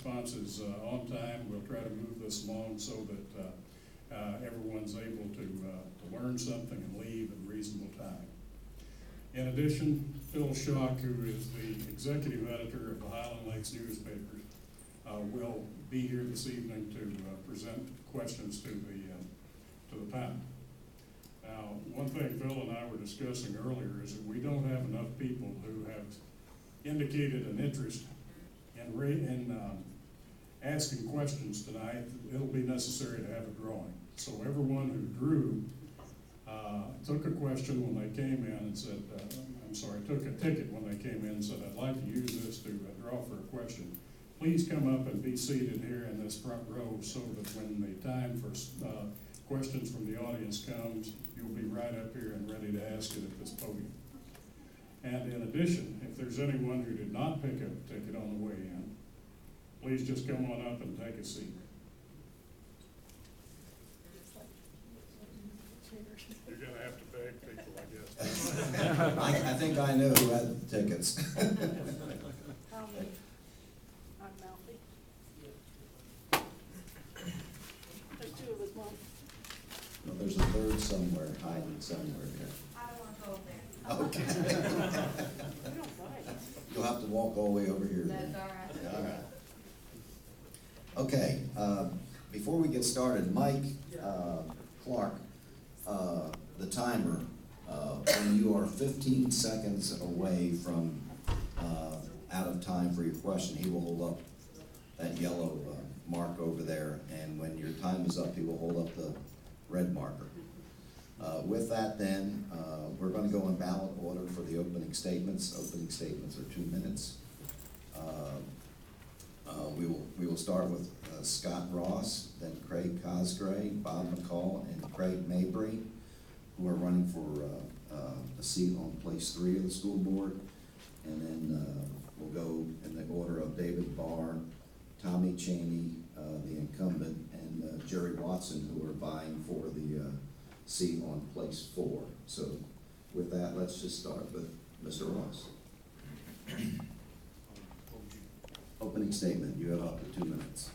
responses on time. We'll try to move this along so that everyone's able to learn something and leave in reasonable time. In addition, Phil Schock, who is the executive editor of the Highland Lakes newspaper, will be here this evening to present questions to the panel. Now, one thing Phil and I were discussing earlier is that we don't have enough people who have indicated an interest in asking questions tonight. It'll be necessary to have a drawing. So everyone who drew took a question when they came in and said, took a ticket when they came in and said, I'd like to use this to draw for a question. Please come up and be seated here in this front row so that when the time for questions from the audience comes, you'll be right up here and ready to ask it at this podium. And in addition, if there's anyone who did not pick up a ticket on the way in, please just come on up and take a seat. You're going to have to beg people, I guess. I think I know who had the tickets. No, there's a third somewhere, hiding somewhere here. I don't want to go over there. Okay. You'll have to walk all the way over here. That's then. all right. All right. Okay, before we get started, Mike Clark, the timer, when you are 15 seconds away from out of time for your question, he will hold up that yellow mark over there, and when your time is up, he will hold up the red marker. With that then, we're going to go in ballot order for the opening statements. Opening statements are 2 minutes. We will start with Scott Ross, then Craig Cosgray, Bob McCall, and Craig Mabry, who are running for a seat on place 3 of the school board. And then we'll go in the order of David Barr, Tommy Cheney, the incumbent, and Jerry Watson, who are vying for the seat on place 4. So with that, let's just start with Mr. Ross. Opening statement, you have up to 2 minutes.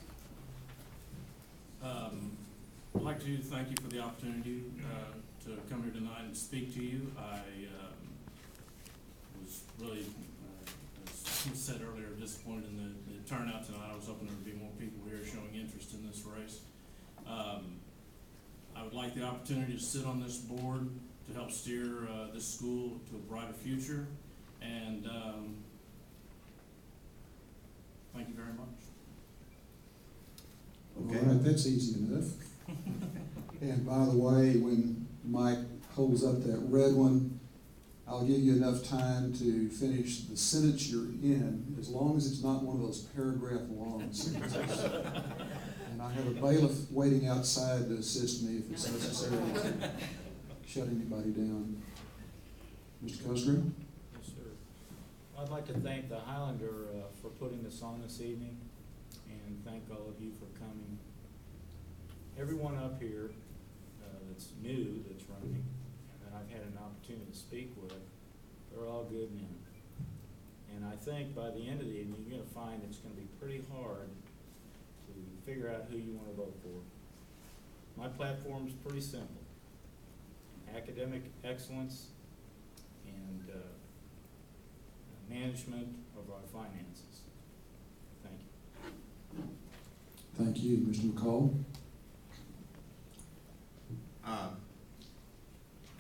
I'd like to thank you for the opportunity to come here tonight and speak to you. I was really, as you said earlier, disappointed in the turnout tonight. I was hoping there would be more people here showing interest in this race. I would like the opportunity to sit on this board to help steer this school to a brighter future, and thank you very much. Okay. All right, that's easy enough. And by the way, when Mike holds up that red one, I'll give you enough time to finish the sentence you're in, as long as it's not one of those paragraph-long sentences. And I have a bailiff waiting outside to assist me if it's necessary to shut anybody down. Mr. Cosgrove? Yes, sir. I'd like to thank the Highlander for putting this on this evening, and thank all of you for coming. Everyone up here that's new, that's running, and that I've had an opportunity to speak with, they're all good men. And I think by the end of the evening, you're going to find it's going to be pretty hard to figure out who you want to vote for. My platform is pretty simple: academic excellence and management of our finances. Thank you. Thank you. Mr. McCall?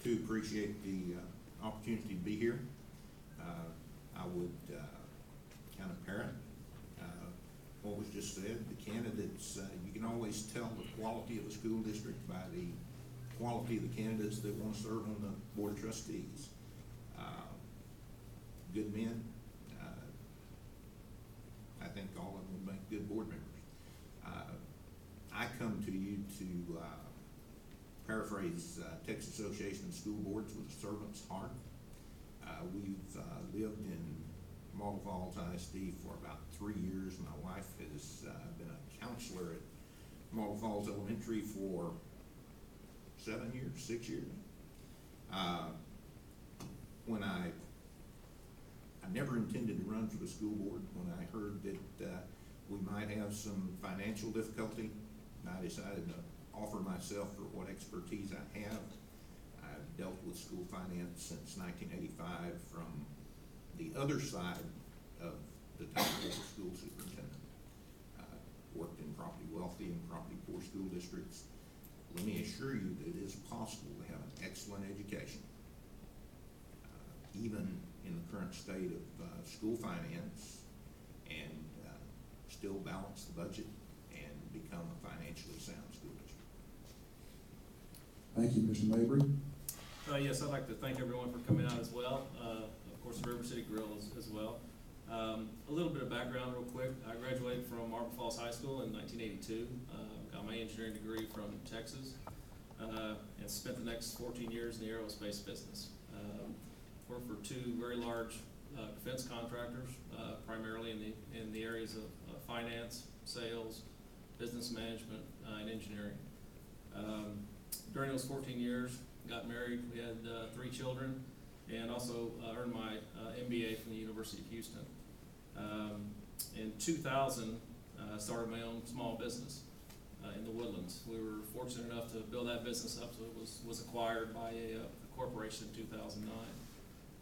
To appreciate the opportunity to be here. I would kind of parrot what was just said. The candidates, you can always tell the quality of a school district by the quality of the candidates that want to serve on the board of trustees. Good men. I think all of them will make good board members. I come to you to paraphrase Texas Association of School Boards with a servant's heart. We've lived in Marble Falls ISD for about 3 years. My wife has been a counselor at Marble Falls Elementary for 7 years, 6 years. When I never intended to run for the school board. When I heard that we might have some financial difficulty, I decided to offer myself for what expertise I have. I've dealt with school finance since 1985 from the other side of the title of the school superintendent. Worked in property wealthy and property poor school districts. Let me assure you that it is possible to have an excellent education, even in the current state of school finance, and still balance the budget and become a financially sound school district. Thank you, Mr. Mabry. Yes, I'd like to thank everyone for coming out as well. Of course, River City Grill as well. A little bit of background real quick. I graduated from Marble Falls High School in 1982. Got my engineering degree from Texas, and spent the next 14 years in the aerospace business. Worked for two very large defense contractors, primarily in the areas of finance, sales, business management, and engineering. During those 14 years, got married. We had 3 children, and also earned my MBA from the University of Houston. In 2000, I started my own small business in the Woodlands. We were fortunate enough to build that business up, so it was acquired by a corporation in 2009.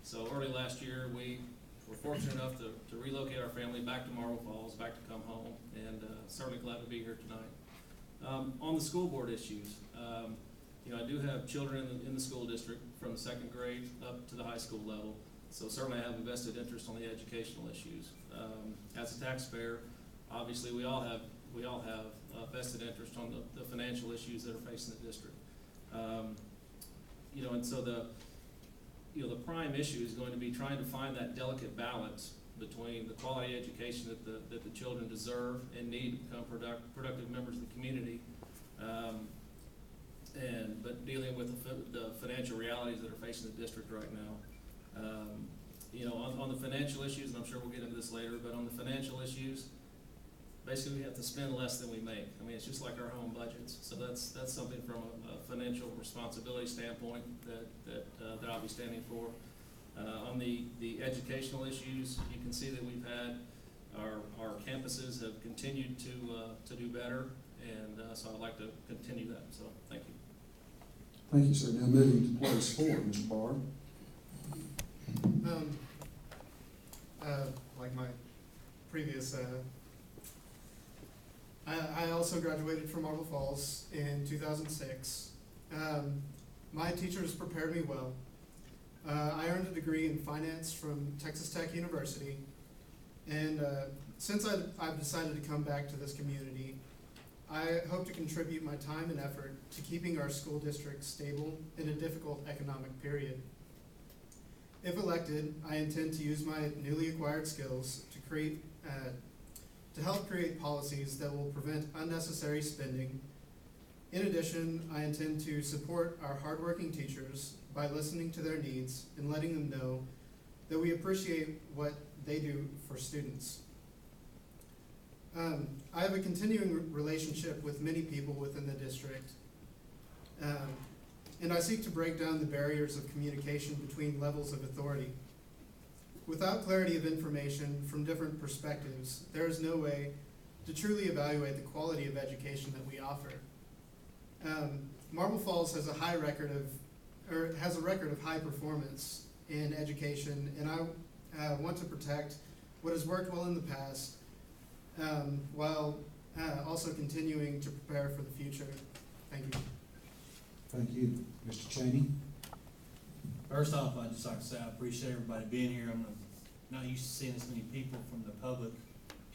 So early last year, we were fortunate enough to relocate our family back to Marble Falls, back to come home, and certainly glad to be here tonight. On the school board issues, I do have children in the school district from the 2nd grade up to the high school level, so certainly I have a vested interest on the educational issues. As a taxpayer, obviously we all have a vested interest on the financial issues that are facing the district. And so the prime issue is going to be trying to find that delicate balance between the quality education that the children deserve and need to become productive members of the community, but dealing with the financial realities that are facing the district right now. On the financial issues, and I'm sure we'll get into this later, but on the financial issues, basically we have to spend less than we make. I mean, it's just like our home budgets. So that's something from a financial responsibility standpoint that I'll be standing for. On the educational issues, you can see that we've had our campuses have continued to do better, and so I'd like to continue that. So thank you. Thank you, sir. Now moving to place 4, Mr. Barr. Like my previous, I also graduated from Marble Falls in 2006. My teachers prepared me well. I earned a degree in finance from Texas Tech University, and since I've decided to come back to this community, I hope to contribute my time and effort to keeping our school district stable in a difficult economic period. If elected, I intend to use my newly acquired skills to help create policies that will prevent unnecessary spending. In addition, I intend to support our hardworking teachers by listening to their needs and letting them know that we appreciate what they do for students. I have a continuing relationship with many people within the district, and I seek to break down the barriers of communication between levels of authority. Without clarity of information from different perspectives, there is no way to truly evaluate the quality of education that we offer. Marble Falls has a record of high performance in education, and I want to protect what has worked well in the past, while also continuing to prepare for the future. Thank you. Thank you. Mr. Cheney. First off, I'd just like to say I appreciate everybody being here. I'm not used to seeing this many people from the public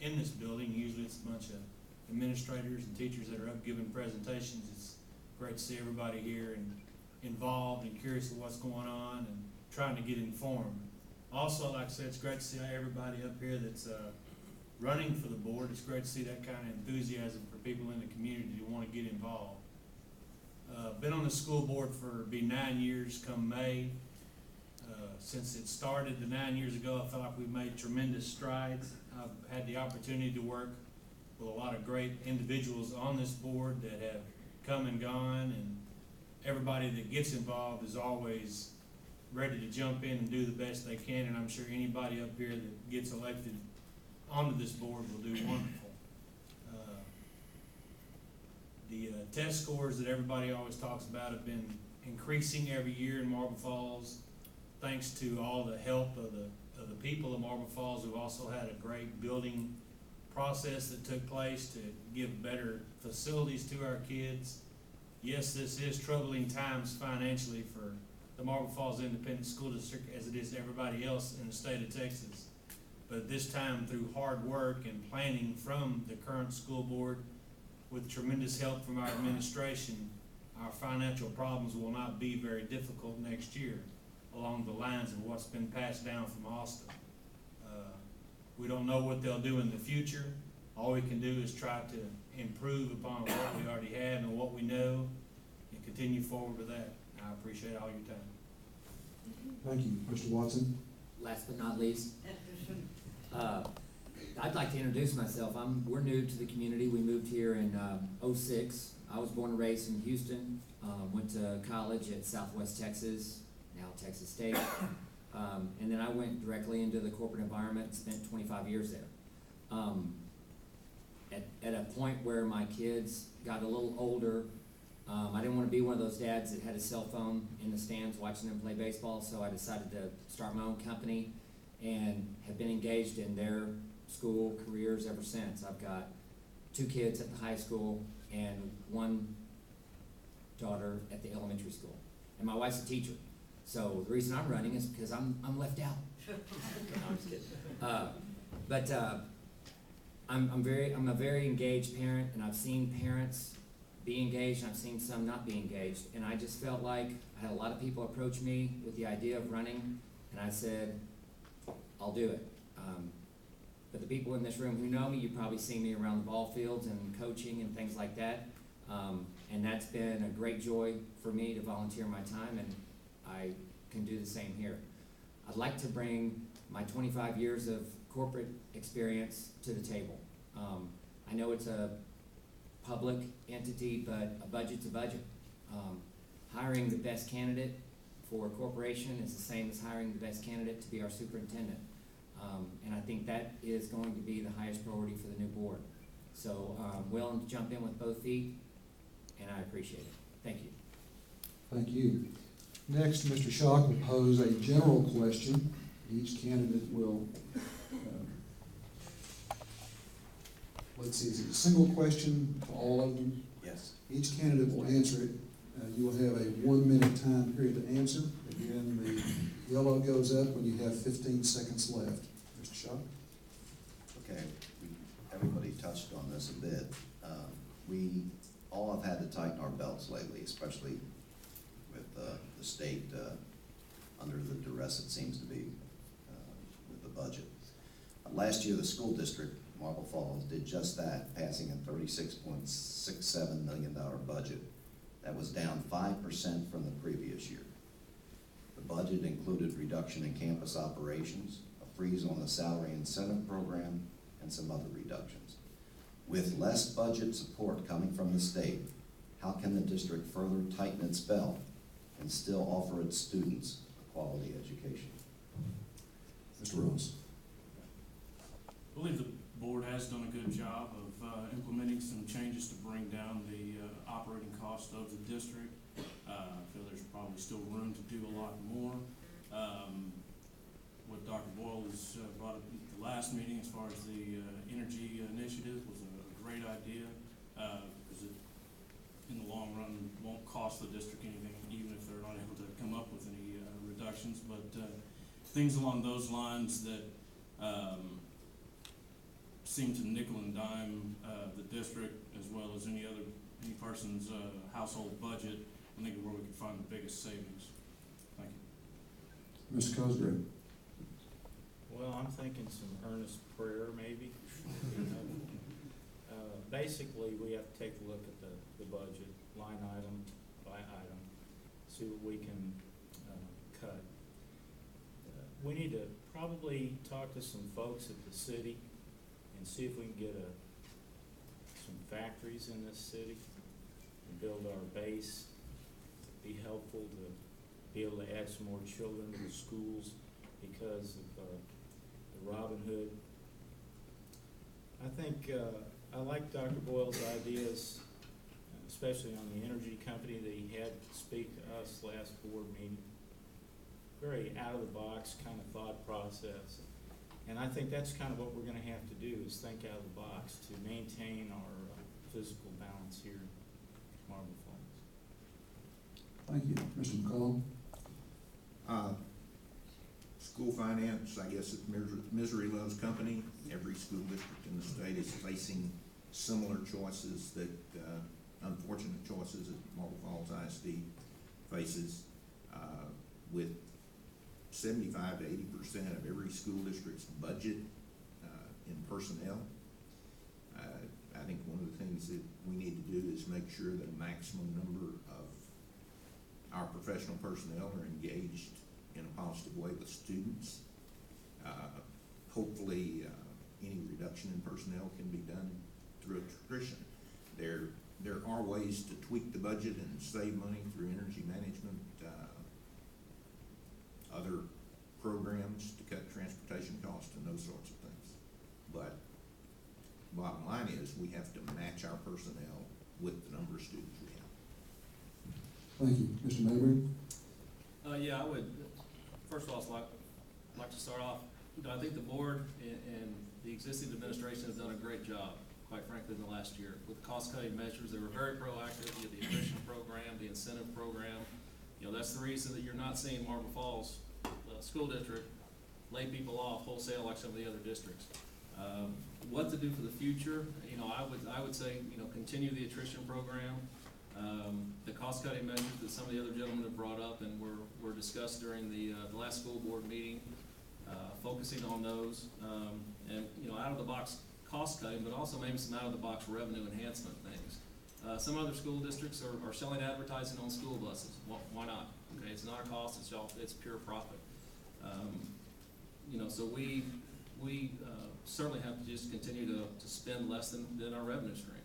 in this building. Usually it's a bunch of administrators and teachers that are up giving presentations. It's great to see everybody here and involved and curious of what's going on and trying to get informed. Also, like I said, it's great to see everybody up here that's running for the board. It's great to see that kind of enthusiasm for people in the community to want to get involved. Been on the school board for 9 years come May. Since it started 9 years ago, I felt like we made tremendous strides. I've had the opportunity to work with a lot of great individuals on this board that have come and gone, and everybody that gets involved is always ready to jump in and do the best they can, and I'm sure anybody up here that gets elected onto this board will do wonderful. test scores that everybody always talks about have been increasing every year in Marble Falls, thanks to all the help of the people of Marble Falls, who also had a great building process that took place to give better facilities to our kids. Yes, this is troubling times financially for the Marble Falls Independent School District, as it is to everybody else in the state of Texas. But this time, through hard work and planning from the current school board, with tremendous help from our administration, our financial problems will not be very difficult next year, along the lines of what's been passed down from Austin. We don't know what they'll do in the future. All we can do is try to improve upon what we already have and what we know, and continue forward with that. I appreciate all your time. Thank you. Mr. Watson? Last but not least, I'd like to introduce myself. We're new to the community. We moved here in '06. I was born and raised in Houston, went to college at Southwest Texas, now Texas State. And then I went directly into the corporate environment, spent 25 years there. At a point where my kids got a little older, I didn't want to be one of those dads that had a cell phone in the stands watching them play baseball, so I decided to start my own company and have been engaged in their school careers ever since. I've got 2 kids at the high school and 1 daughter at the elementary school. And my wife's a teacher. So the reason I'm running is because I'm left out. No, I'm just kidding. I'm a very engaged parent, and I've seen parents be engaged, and I've seen some not be engaged. And I just felt like I had a lot of people approach me with the idea of running, and I said, I'll do it. But the people in this room who know me, you've probably seen me around the ball fields and coaching and things like that. And that's been a great joy for me to volunteer my time, and I can do the same here. I'd like to bring my 25 years of corporate experience to the table. I know it's a public entity, but a budget's a budget. Hiring the best candidate for a corporation is the same as hiring the best candidate to be our superintendent. And I think that is going to be the highest priority for the new board. So I'm willing to jump in with both feet, and I appreciate it. Thank you. Thank you. Next, Mr. Schock will pose a general question. Each candidate will, let's see, is it a single question to all of them? Yes. Each candidate will answer it. You will have a 1-minute time period to answer. Again, the yellow goes up when you have 15 seconds left. Mr. Schock? Okay, everybody touched on this a bit. We all have had to tighten our belts lately, especially with the state under the duress it seems to be with the budget. Last year, the school district, Marble Falls, did just that, passing a $36.67 million budget. That was down 5% from the previous year. The budget included reduction in campus operations, a freeze on the salary incentive program, and some other reductions. With less budget support coming from the state, how can the district further tighten its belt and still offer its students a quality education? Mr. Rose. I believe the board has done a good job of implementing some changes to bring down the operating cost of the district. I feel there's probably still room to do a lot more. What Dr. Boyle has brought up at the last meeting as far as the energy initiative was a great idea, because it, in the long run, won't cost the district anything, even if they're not able to come up with any reductions. But things along those lines that seem to nickel and dime the district, as well as any person's household budget, I think is where we can find the biggest savings. Thank you. Mr. Cosgrave. Well, I'm thinking some earnest prayer, maybe. Basically, we have to take a look at the budget, line item by item, see what we can cut. We need to probably talk to some folks at the city and see if we can get some factories in this city and build our base, be helpful to be able to add some more children to the schools because of the Robin Hood. I think I like Dr. Boyle's ideas, especially on the energy company that he had speak to us last board meeting. Very out-of-the-box kind of thought process. And I think that's kind of what we're gonna have to do, is think out of the box to maintain our physical balance here in Marble Falls. Thank you. Mr. McCall? School finance, I guess, misery loves company. Every school district in the state is facing similar choices that, unfortunate choices that Marble Falls ISD faces, with 75 to 80% of every school district's budget in personnel. I think one of the things that we need to do is make sure that a maximum number of our professional personnel are engaged in a positive way with students. Hopefully, any reduction in personnel can be done through attrition. There are ways to tweak the budget and save money through energy management, other programs to cut transportation costs and those sorts of things. But bottom line is, we have to match our personnel with the number of students we have. Thank you. Mr. Mabry? Yeah, I would, first of all, I'd like to start off, I think the board and the existing administration has done a great job, quite frankly, in the last year. With cost-cutting measures, they were very proactive. You had the attrition program, the incentive program. That's the reason that you're not seeing Marble Falls School District lay people off wholesale like some of the other districts. What to do for the future, I would say, continue the attrition program. The cost-cutting measures that some of the other gentlemen have brought up and were discussed during the last school board meeting, focusing on those, and out-of-the-box cost-cutting, but also maybe some out-of-the-box revenue enhancement things. Some other school districts are selling advertising on school buses. Why not? Okay, it's not a cost; it's pure profit. So we certainly have to just continue to spend less than our revenue stream.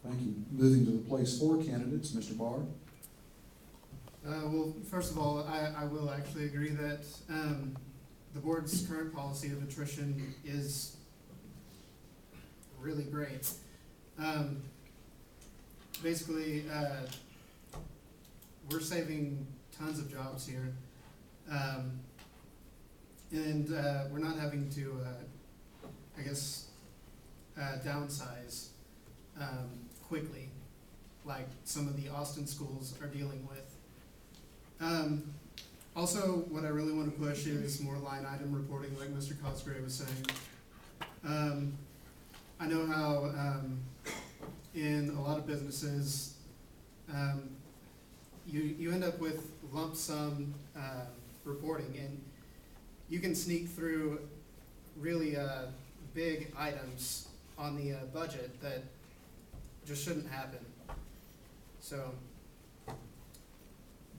Thank you. Moving to the place four candidates, Mr. Barr. Well, first of all, I will actually agree that the board's current policy of attrition is really great. Basically, we're saving tons of jobs here, and we're not having to, downsize quickly, like some of the Austin schools are dealing with. Also, what I really want to push is more line item reporting, like Mr. Cosgrave was saying. I know how in a lot of businesses, you end up with lump sum reporting, and you can sneak through really big items on the budget that just shouldn't happen. So,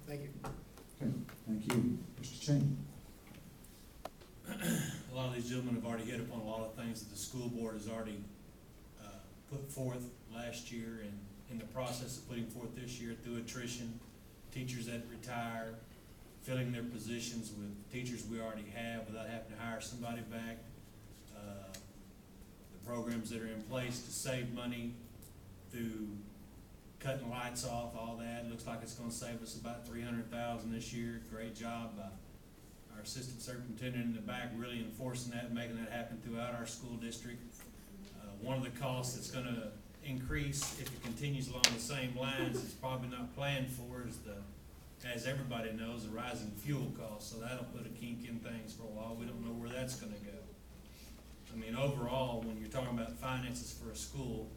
thank you. Okay, thank you. Mr. Cheney. A lot of these gentlemen have already hit upon a lot of things that the school board has already put forth last year and in the process of putting forth this year through attrition, teachers that retire, filling their positions with teachers we already have without having to hire somebody back, the programs that are in place to save money through cutting lights off, all that. It looks like it's going to save us about $300,000 this year. Great job by our assistant superintendent in the back, really enforcing that and making that happen throughout our school district. One of the costs that's going to increase if it continues along the same lines is probably not planned for is as everybody knows, the rising fuel costs. So that'll put a kink in things for a while. We don't know where that's going to go. I mean, overall, when you're talking about finances for a school,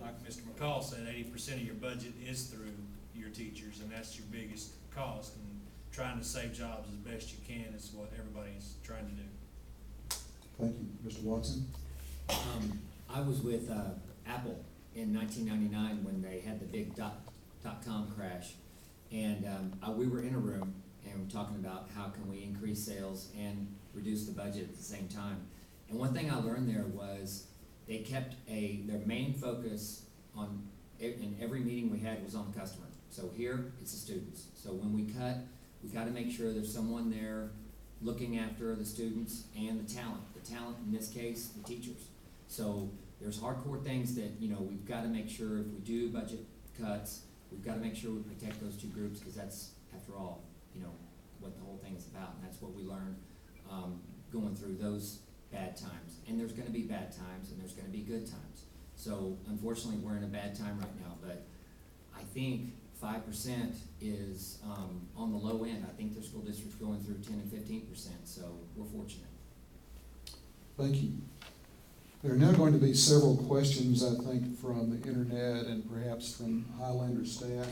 like Mr. McCall said, 80% of your budget is through your teachers, and that's your biggest cost. And trying to save jobs as best you can is what everybody's trying to do. Thank you. Mr. Watson? I was with Apple in 1999 when they had the big dot-com crash. And we were in a room and we were talking about how can we increase sales and reduce the budget at the same time. And one thing I learned there was they kept their main focus on, in every meeting we had, was on the customer. So here, it's the students. So when we cut, we got to make sure there's someone there looking after the students and the talent. The talent, in this case, the teachers. So there's hardcore things that, you know, we've gotta make sure if we do budget cuts, we've gotta make sure we protect those two groups, because that's, after all, you know, what the whole thing's about, and that's what we learned, going through those bad times. And there's gonna be bad times, and there's gonna be good times. So unfortunately, we're in a bad time right now, but I think 5% is, on the low end. I think there's school districts going through 10 and 15%, so we're fortunate. Thank you. There are now going to be several questions, I think, from the internet and perhaps from Highlander staff.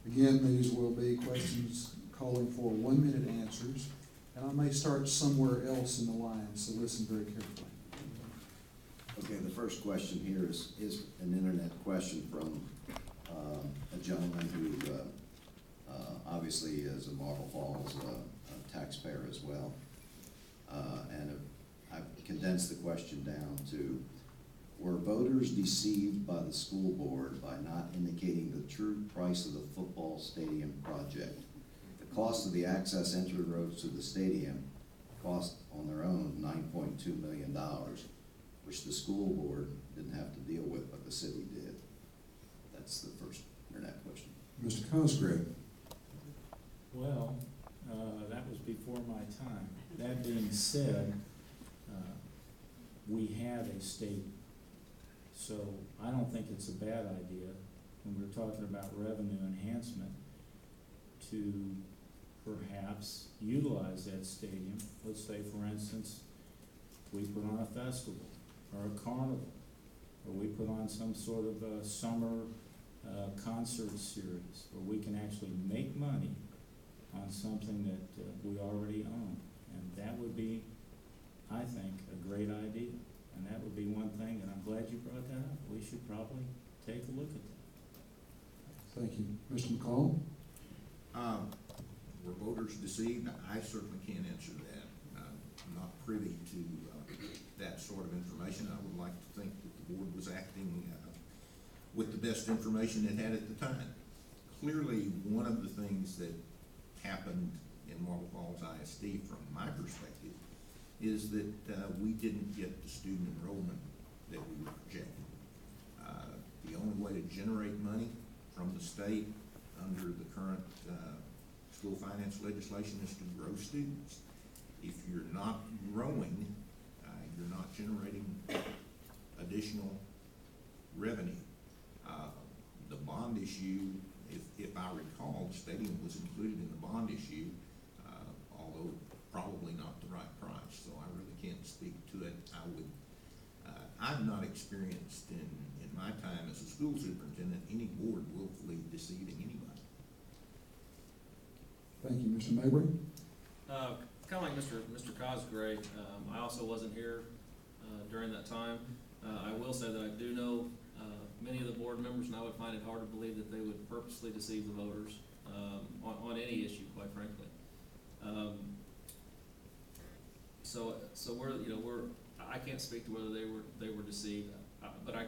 Again, these will be questions calling for 1-minute answers, and I may start somewhere else in the line, so listen very carefully. Okay, the first question here is an internet question from a gentleman who obviously is a Marble Falls taxpayer as well. And I've condensed the question down to, were voters deceived by the school board by not indicating the true price of the football stadium project? The cost of the access entry roads to the stadium cost on their own $9.2 million, which the school board didn't have to deal with, but the city did. That's the first internet question. Mr. Cosgrave. Well, that was before my time. That being said, we have a stadium. So I don't think it's a bad idea when we're talking about revenue enhancement to perhaps utilize that stadium. Let's say, for instance, we put on a festival or a carnival, or we put on some sort of a summer concert series where we can actually make money on something that we already own. And that would be, I think, a great idea. And that would be one thing, and I'm glad you brought that up. We should probably take a look at that. Thank you. Mr. McCall? Were voters deceived? I certainly can't answer that. I'm not privy to that sort of information. I would like to think that the board was acting with the best information it had at the time. Clearly, one of the things that happened in Marble Falls ISD, from my perspective, is that we didn't get the student enrollment that we were projecting. The only way to generate money from the state under the current school finance legislation is to grow students. If you're not growing, you're not generating additional revenue. The bond issue, if I recall, the stadium was included in the bond issue, although probably not the right price, so I really can't speak to it. I've not experienced in my time as a school superintendent any board willfully deceiving anybody. Thank you. Mr. Mabry? Kind of like Mr. Cosgrave, I also wasn't here during that time. I will say that I do know many of the board members, and I would find it hard to believe that they would purposely deceive the voters on any issue, quite frankly. So I can't speak to whether they were deceived, but I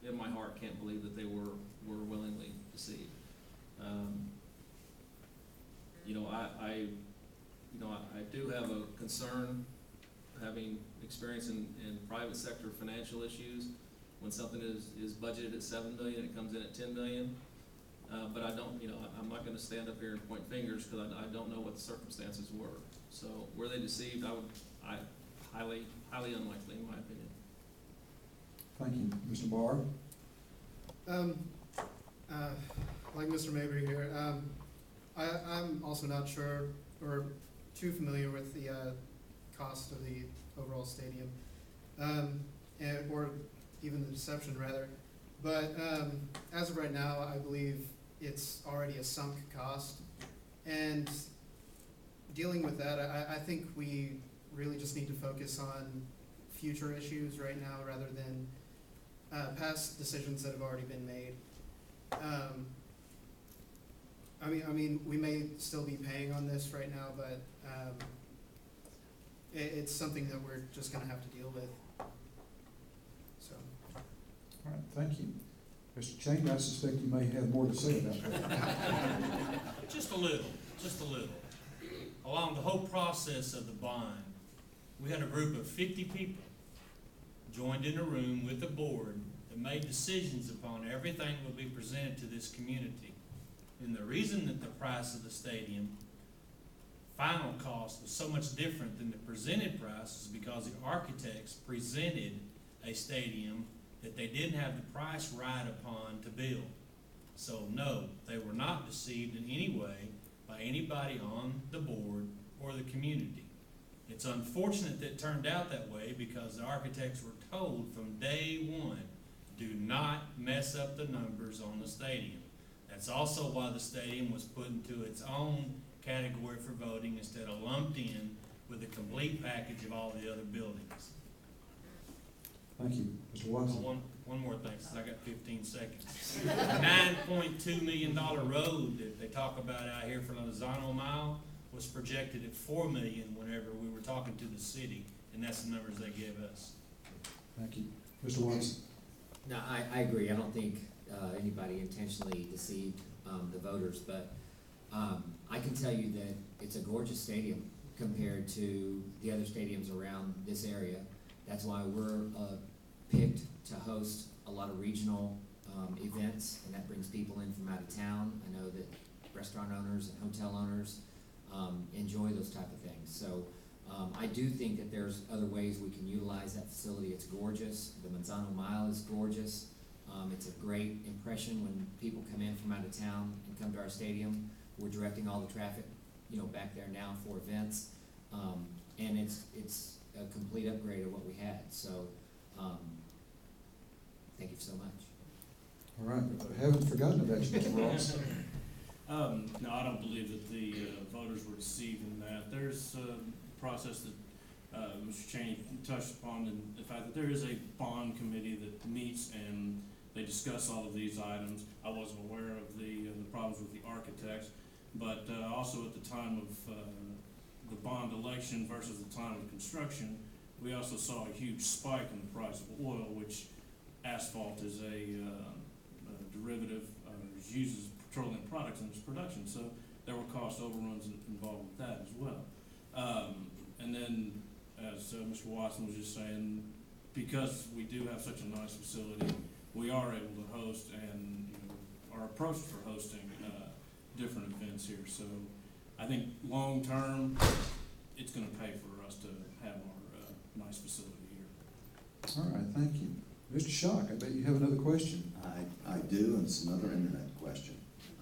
in my heart can't believe that they were willingly deceived. I do have a concern, having experience in private sector financial issues, when something is budgeted at $7 million, it comes in at $10 million. But I don't, I'm not going to stand up here and point fingers, because I don't know what the circumstances were. So were they deceived? Highly unlikely, in my opinion. Thank you. Mr. Barr? Like Mr. Mabry here, I'm also not sure or too familiar with the cost of the overall stadium, or even the deception, rather. But as of right now, I believe it's already a sunk cost. And dealing with that, I think we really just need to focus on future issues right now, rather than past decisions that have already been made. I mean, we may still be paying on this right now, but it's something that we're just going to have to deal with. So. All right, thank you. Mr. Chang, I suspect you may have more to say about that. Just a little. Along the whole process of the bond, we had a group of 50 people joined in a room with the board that made decisions upon everything that would be presented to this community. And the reason that the price of the stadium final cost was so much different than the presented price is because the architects presented a stadium that they didn't have the price right upon to build. So no, they were not deceived in any way by anybody on the board or the community. It's unfortunate that it turned out that way because the architects were told from day one, do not mess up the numbers on the stadium. That's also why the stadium was put into its own category for voting instead of lumped in with a complete package of all the other buildings. Thank you. Mr. Watson? One more thing, since I got 15 seconds. $9.2 million road that they talk about out here for Lozano Mile was projected at $4 million whenever we were talking to the city, and that's the numbers they gave us. Thank you. Mr. Watson? No, I agree. I don't think anybody intentionally deceived the voters, but I can tell you that it's a gorgeous stadium compared to the other stadiums around this area. That's why we're picked to host a lot of regional events, and that brings people in from out of town. I know that restaurant owners and hotel owners enjoy those type of things. So I do think that there's other ways we can utilize that facility. It's gorgeous. The Manzano Mile is gorgeous. It's a great impression when people come in from out of town and come to our stadium. We're directing all the traffic, back there now for events, and it's a complete upgrade of what we had. So, thank you so much. All right. I haven't forgotten about you, Mr. Ross. No, I don't believe that the voters were deceived in that. There's a process that Mr. Cheney touched upon, and the fact that there is a bond committee that meets and they discuss all of these items. I wasn't aware of the problems with the architects, but also at the time of the bond election versus the time of construction, we also saw a huge spike in the price of oil, which asphalt is a derivative, uses petroleum products in its production. So there were cost overruns involved with that as well. And then, as Mr. Watson was just saying, because we do have such a nice facility, we are able to host and are approached for hosting different events here. So I think long term, it's going to pay for us to have our nice facility here. All right, thank you. Mr. Schock, I bet you have another question. I do, and it's another internet question.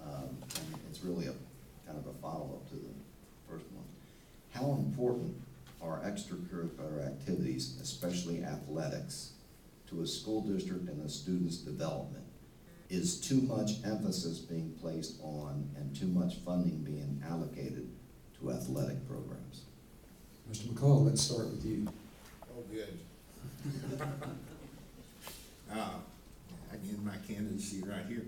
And it's really a kind of a follow-up to the first one. How important are extracurricular activities, especially athletics, to a school district and a student's development? Is too much emphasis being placed on and too much funding being allocated to athletic programs? Mr. McCall, let's start with you. Oh, good. Again, my candidacy right here.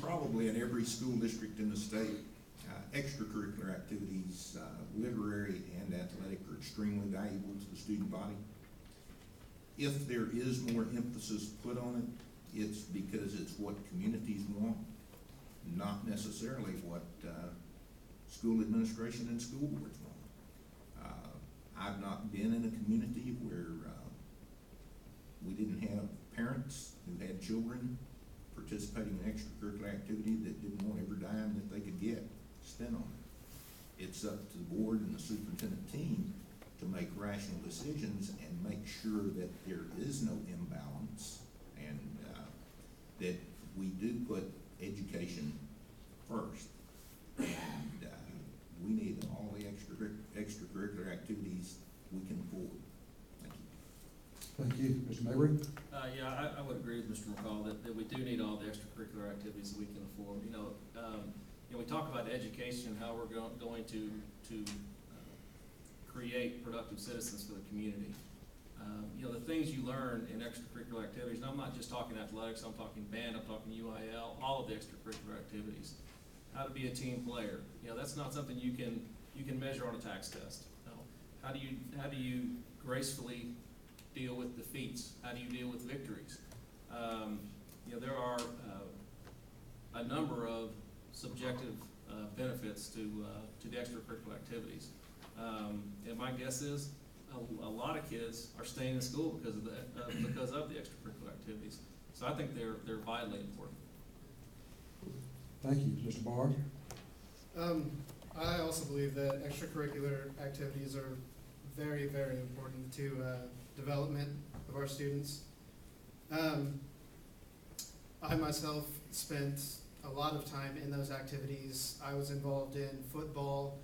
Probably in every school district in the state, extracurricular activities, literary and athletic, are extremely valuable to the student body. If there is more emphasis put on it, it's because it's what communities want, not necessarily what school administration and school boards want. I've not been in a community where we didn't have parents who had children participating in extracurricular activity that didn't want every dime that they could get spent on it. It's up to the board and the superintendent team to make rational decisions and make sure that there is no imbalance and that we do put education first. And we need all the extracurricular activities we can afford. Thank you. Thank you. Mr. Mabry? Yeah, I would agree with Mr. McCall that we do need all the extracurricular activities that we can afford. We talk about education and how we're going to create productive citizens for the community. The things you learn in extracurricular activities, and I'm not just talking athletics, I'm talking band, I'm talking UIL, all of the extracurricular activities. How to be a team player. That's not something you can measure on a tax test. No. How do you gracefully deal with defeats? How do you deal with victories? There are a number of subjective benefits to the extracurricular activities. And my guess is, a lot of kids are staying in school because of the extracurricular activities. So I think they're vitally important. Thank you. Mr. Barr? I also believe that extracurricular activities are very, very important to development of our students. I myself spent a lot of time in those activities. I was involved in football,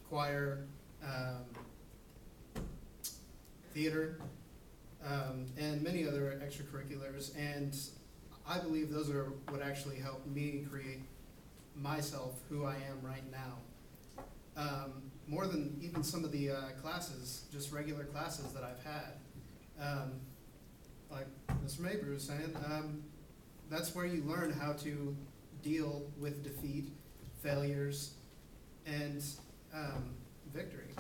choir, theater, and many other extracurriculars. And I believe those are what actually helped me create myself, who I am right now. More than even some of the classes, just regular classes that I've had. Like Mr. Mabry was saying, that's where you learn how to deal with defeat, failures, and victory.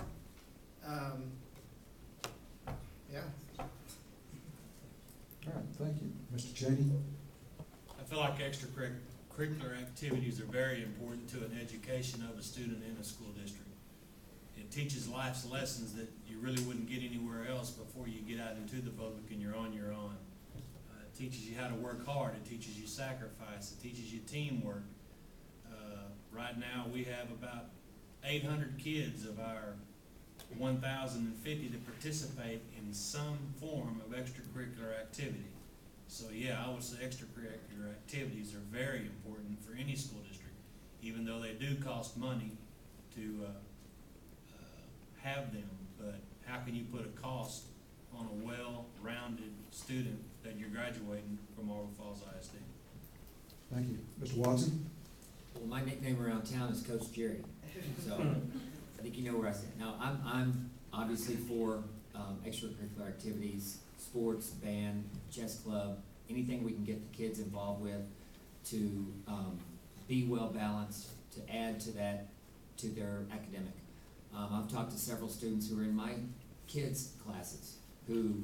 Yeah. All right, thank you. Mr. Cheney? I feel like extracurricular activities are very important to an education of a student in a school district. It teaches life's lessons that you really wouldn't get anywhere else before you get out into the public and you're on your own. It teaches you how to work hard. It teaches you sacrifice. It teaches you teamwork. Right now we have about 800 kids of our 1,050 that participate in some form of extracurricular activity. So yeah, I would say extracurricular activities are very important for any school district, even though they do cost money to have them. But how can you put a cost on a well-rounded student that you're graduating from Marble Falls ISD? Thank you. Mr. Watson? Well, my nickname around town is Coach Jerry, so I think you know where I stand. Now, I'm obviously for extracurricular activities, sports, band, chess club, anything we can get the kids involved with to be well balanced, to add to that, to their academic. I've talked to several students who are in my kids' classes who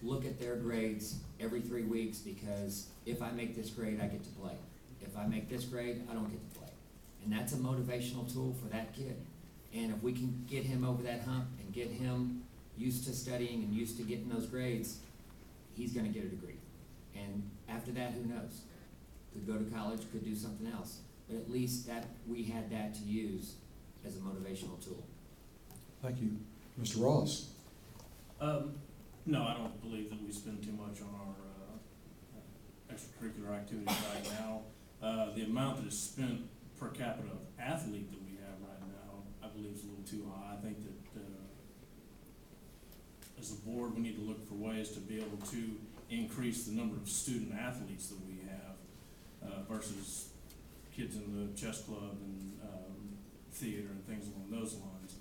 look at their grades every 3 weeks because if I make this grade, I get to play. If I make this grade, I don't get to play. And that's a motivational tool for that kid. And if we can get him over that hump and get him used to studying and used to getting those grades, he's gonna get a degree. And after that, who knows? Could go to college, could do something else. But at least that we had that to use as a motivational tool. Thank you. Mr. Ross? No, I don't believe that we spend too much on our extracurricular activities right now. The amount that is spent per capita of athlete that we have right now, I believe is a little too high. I think that as a board, we need to look for ways to be able to increase the number of student athletes that we have versus kids in the chess club and theater and things along those lines.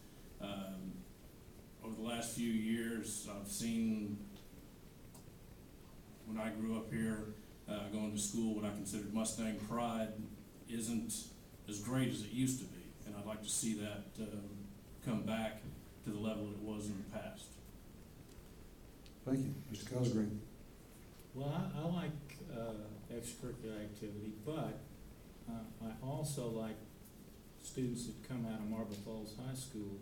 Over the last few years, I've seen, when I grew up here, going to school, what I considered Mustang pride isn't as great as it used to be. And I'd like to see that come back to the level that it was in the past. Thank you. Mr. Cosgrave? Well, I like extracurricular activity, but I also like students that come out of Marble Falls High School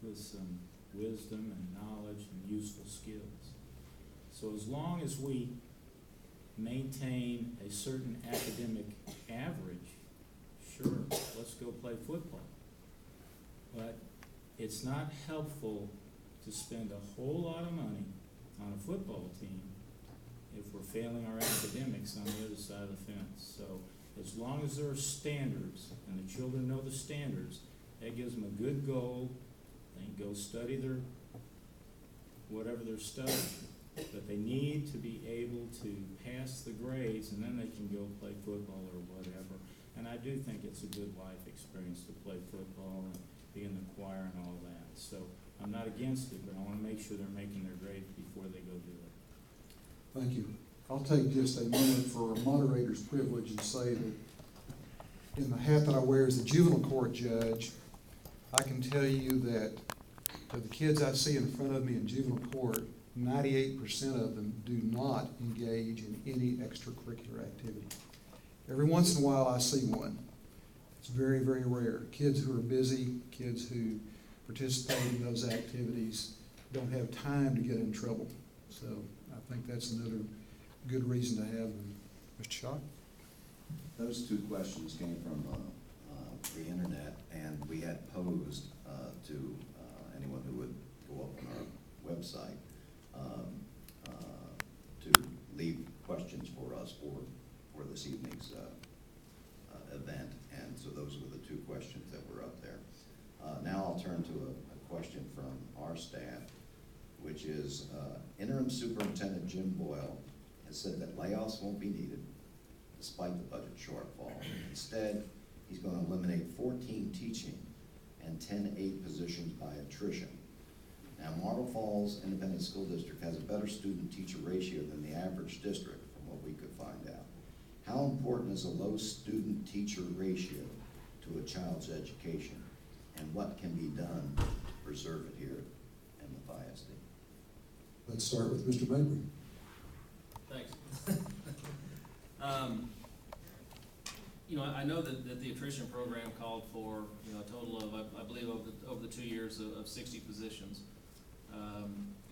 with some wisdom and knowledge and useful skills. So as long as we maintain a certain academic average, sure, let's go play football. But it's not helpful to spend a whole lot of money on a football team if we're failing our academics on the other side of the fence. So as long as there are standards and the children know the standards, that gives them a good goal. They can go study their, whatever they're studying. But they need to be able to pass the grades and then they can go play football or whatever. And I do think it's a good life experience to play football and be in the choir and all that. So I'm not against it, but I want to make sure they're making their grades before they go do it. Thank you. I'll take just a moment for a moderator's privilege and say that in the hat that I wear as a juvenile court judge, I can tell you that of the kids I see in front of me in juvenile court, 98% of them do not engage in any extracurricular activity. Every once in a while I see one. It's very, very rare. Kids who are busy, kids who participate in those activities don't have time to get in trouble. So I think that's another good reason to have them. Mr. Shaw? Those two questions came from the internet, and we had posed to anyone who would go up on our website to leave questions for us for this evening's event, and so those were the two questions that were up there. Now I'll turn to a question from our staff, which is Interim Superintendent Jim Boyle has said that layoffs won't be needed despite the budget shortfall. Instead, he's going to eliminate 14 teaching and 10 aide positions by attrition. Now, Marble Falls Independent School District has a better student-teacher ratio than the average district, from what we could find out. How important is a low student-teacher ratio to a child's education, and what can be done to preserve it here at MFISD? Let's start with Mr. Mabry. Thanks. You know, I know that the attrition program called for, you know, a total of, I believe, over the 2 years of 60 positions.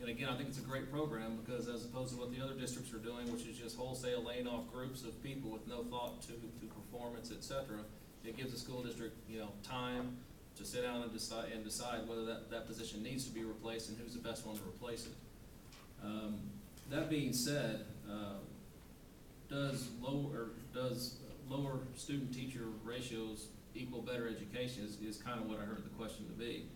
And again, I think it's a great program because as opposed to what the other districts are doing, which is just wholesale laying off groups of people with no thought to performance, et cetera, it gives the school district, you know, time to sit down and decide whether that position needs to be replaced and who's the best one to replace it. That being said, does lower student-teacher ratios equal better education is kind of what I heard the question to be.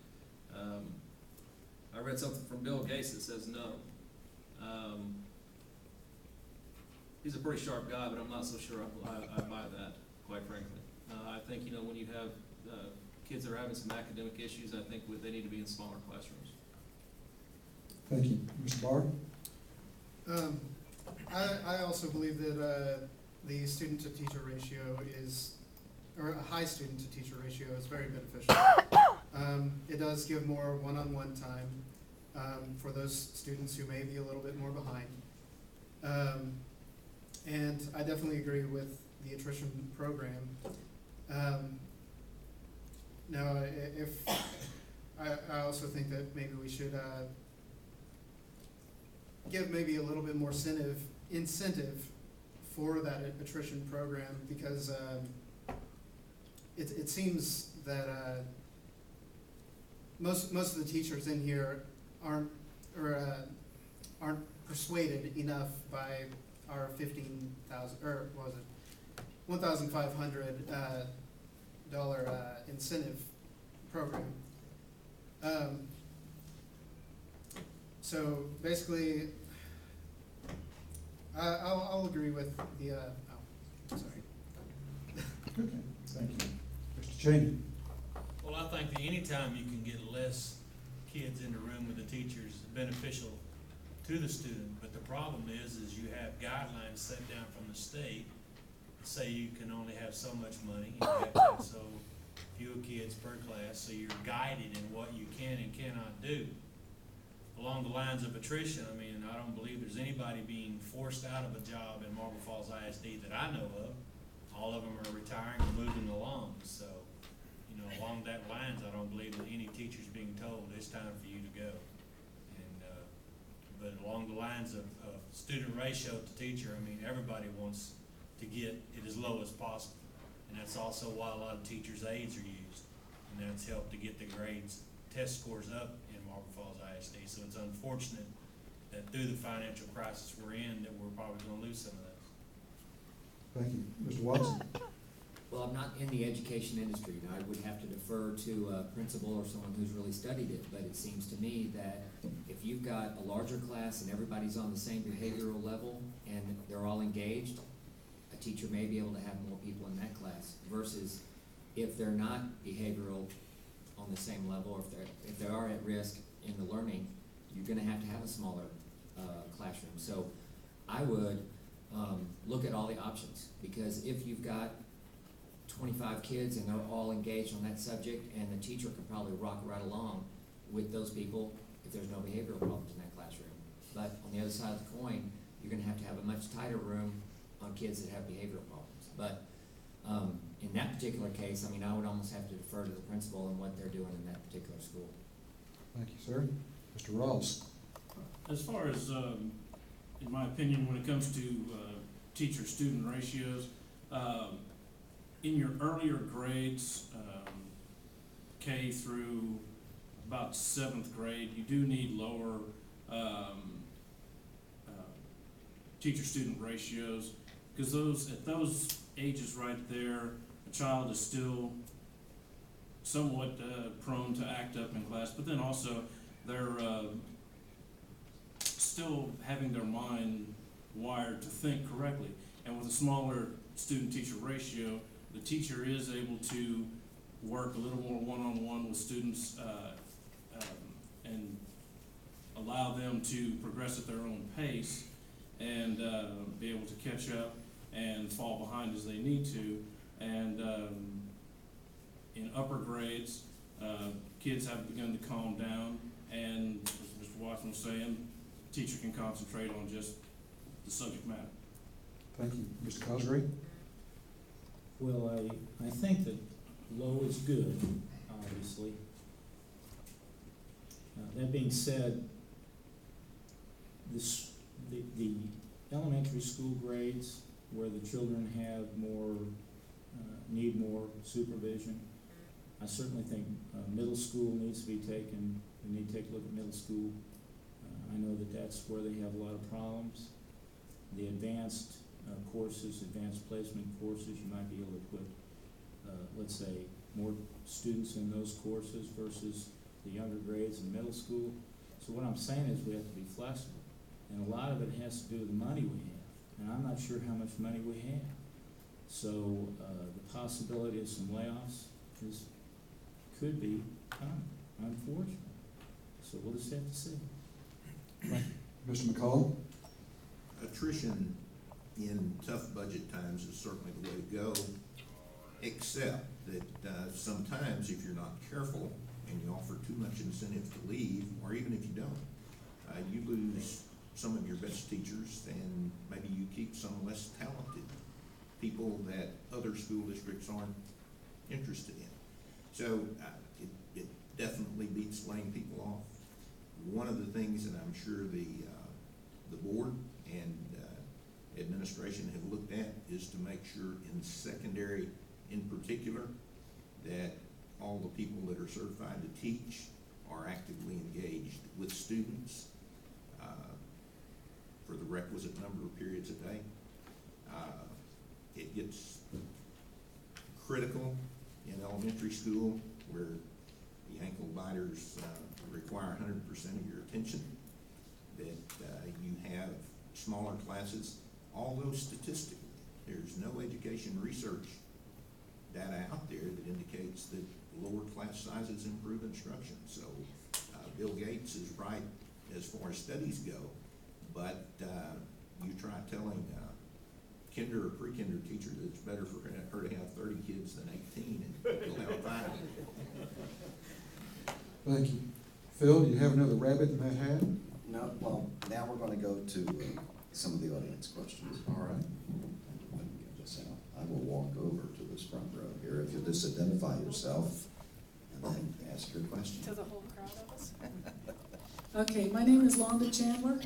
I read something from Bill Gates that says no. He's a pretty sharp guy, but I'm not so sure I buy that, quite frankly. I think, you know, when you have kids that are having some academic issues, I think they need to be in smaller classrooms. Thank you. Mr. Barr? I also believe that the student-to-teacher ratio or a high student-to-teacher ratio is very beneficial. It does give more one-on-one time for those students who may be a little bit more behind. And I definitely agree with the attrition program. Now, I also think that maybe we should give maybe a little bit more incentive for that attrition program, because it seems that most of the teachers in here aren't persuaded enough by our $1,500 incentive program. So basically, I'll agree with the. Sorry. Okay, thank you. Mr. Cheney? Well, I think that anytime you can get less kids in the room with the teachers is beneficial to the student, but the problem is you have guidelines set down from the state that say you can only have so much money, and you have to have so few kids per class, so you're guided in what you can and cannot do. Along the lines of attrition, I mean, I don't believe there's anybody being forced out of a job in Marble Falls ISD that I know of. All of them are retiring and moving along, so, you know, along that lines, I don't believe that any teacher's being told it's time for you to go. And, but along the lines of student ratio to teacher, I mean, everybody wants to get it as low as possible. And that's also why a lot of teachers' aides are used, and that's helped to get the grades, test scores up in Marble Falls ISD. So it's unfortunate that through the financial crisis we're in, that we're probably going to lose some of that. Thank you. Mr. Watson? Well, I'm not in the education industry, and I would have to defer to a principal or someone who's really studied it, but it seems to me that if you've got a larger class and everybody's on the same behavioral level and they're all engaged, a teacher may be able to have more people in that class, versus if they're not behavioral on the same level, or if they are at risk in the learning, you're gonna have to have a smaller classroom. So I would look at all the options, because if you've got 25 kids and they're all engaged on that subject, and the teacher can probably rock right along with those people if there's no behavioral problems in that classroom. But on the other side of the coin, you're gonna have a much tighter room on kids that have behavioral problems. But in that particular case, I mean, I would almost have to defer to the principal and what they're doing in that particular school. Thank you, sir. Mr. Ross? As far as, in my opinion, when it comes to teacher-student ratios, in your earlier grades, K through about 7th grade, you do need lower teacher-student ratios, because at those ages right there, a child is still somewhat prone to act up in class, but then also they're still having their mind wired to think correctly. And with a smaller student-teacher ratio, the teacher is able to work a little more one-on-one with students and allow them to progress at their own pace and be able to catch up and fall behind as they need to. And in upper grades, kids have begun to calm down, and as Mr. Watson was saying, the teacher can concentrate on just the subject matter. Thank you. Mr. Cosgrave? Well, I think that low is good, obviously. That being said, the elementary school grades where the children have more, need more supervision, I certainly think middle school needs to be taken. We need to take a look at middle school. I know that that's where they have a lot of problems. The advanced courses, advanced placement courses, you might be able to put, let's say, more students in those courses versus the younger grades in middle school. So what I'm saying is we have to be flexible. And a lot of it has to do with the money we have. And I'm not sure how much money we have. So the possibility of some layoffs could be coming, unfortunately. So we'll just have to see. Mr. McCall? Attrition in tough budget times is certainly the way to go, except that sometimes if you're not careful and you offer too much incentive to leave, or even if you don't, you lose some of your best teachers, and maybe you keep some less talented people that other school districts aren't interested in. So it definitely beats laying people off. One of the things that I'm sure the board and administration have looked at is to make sure in secondary in particular that all the people that are certified to teach are actively engaged with students for the requisite number of periods a day. It gets critical in elementary school where the ankle biters require 100% of your attention, that you have smaller classes. All those statistically, there's no education research data out there that indicates that lower class sizes improve instruction. So Bill Gates is right as far as studies go, but you try telling kinder or pre-kinder teacher that it's better for her to have 30 kids than 18, and you'll have 5. Thank you. Phil, do you have another rabbit in that hat? No, well, now we're gonna go to some of the audience questions. All right. Let me get this out. I will walk over to this front row here. If you'll just identify yourself and then ask your question. To the whole crowd of us? Okay, my name is Londa Chandler.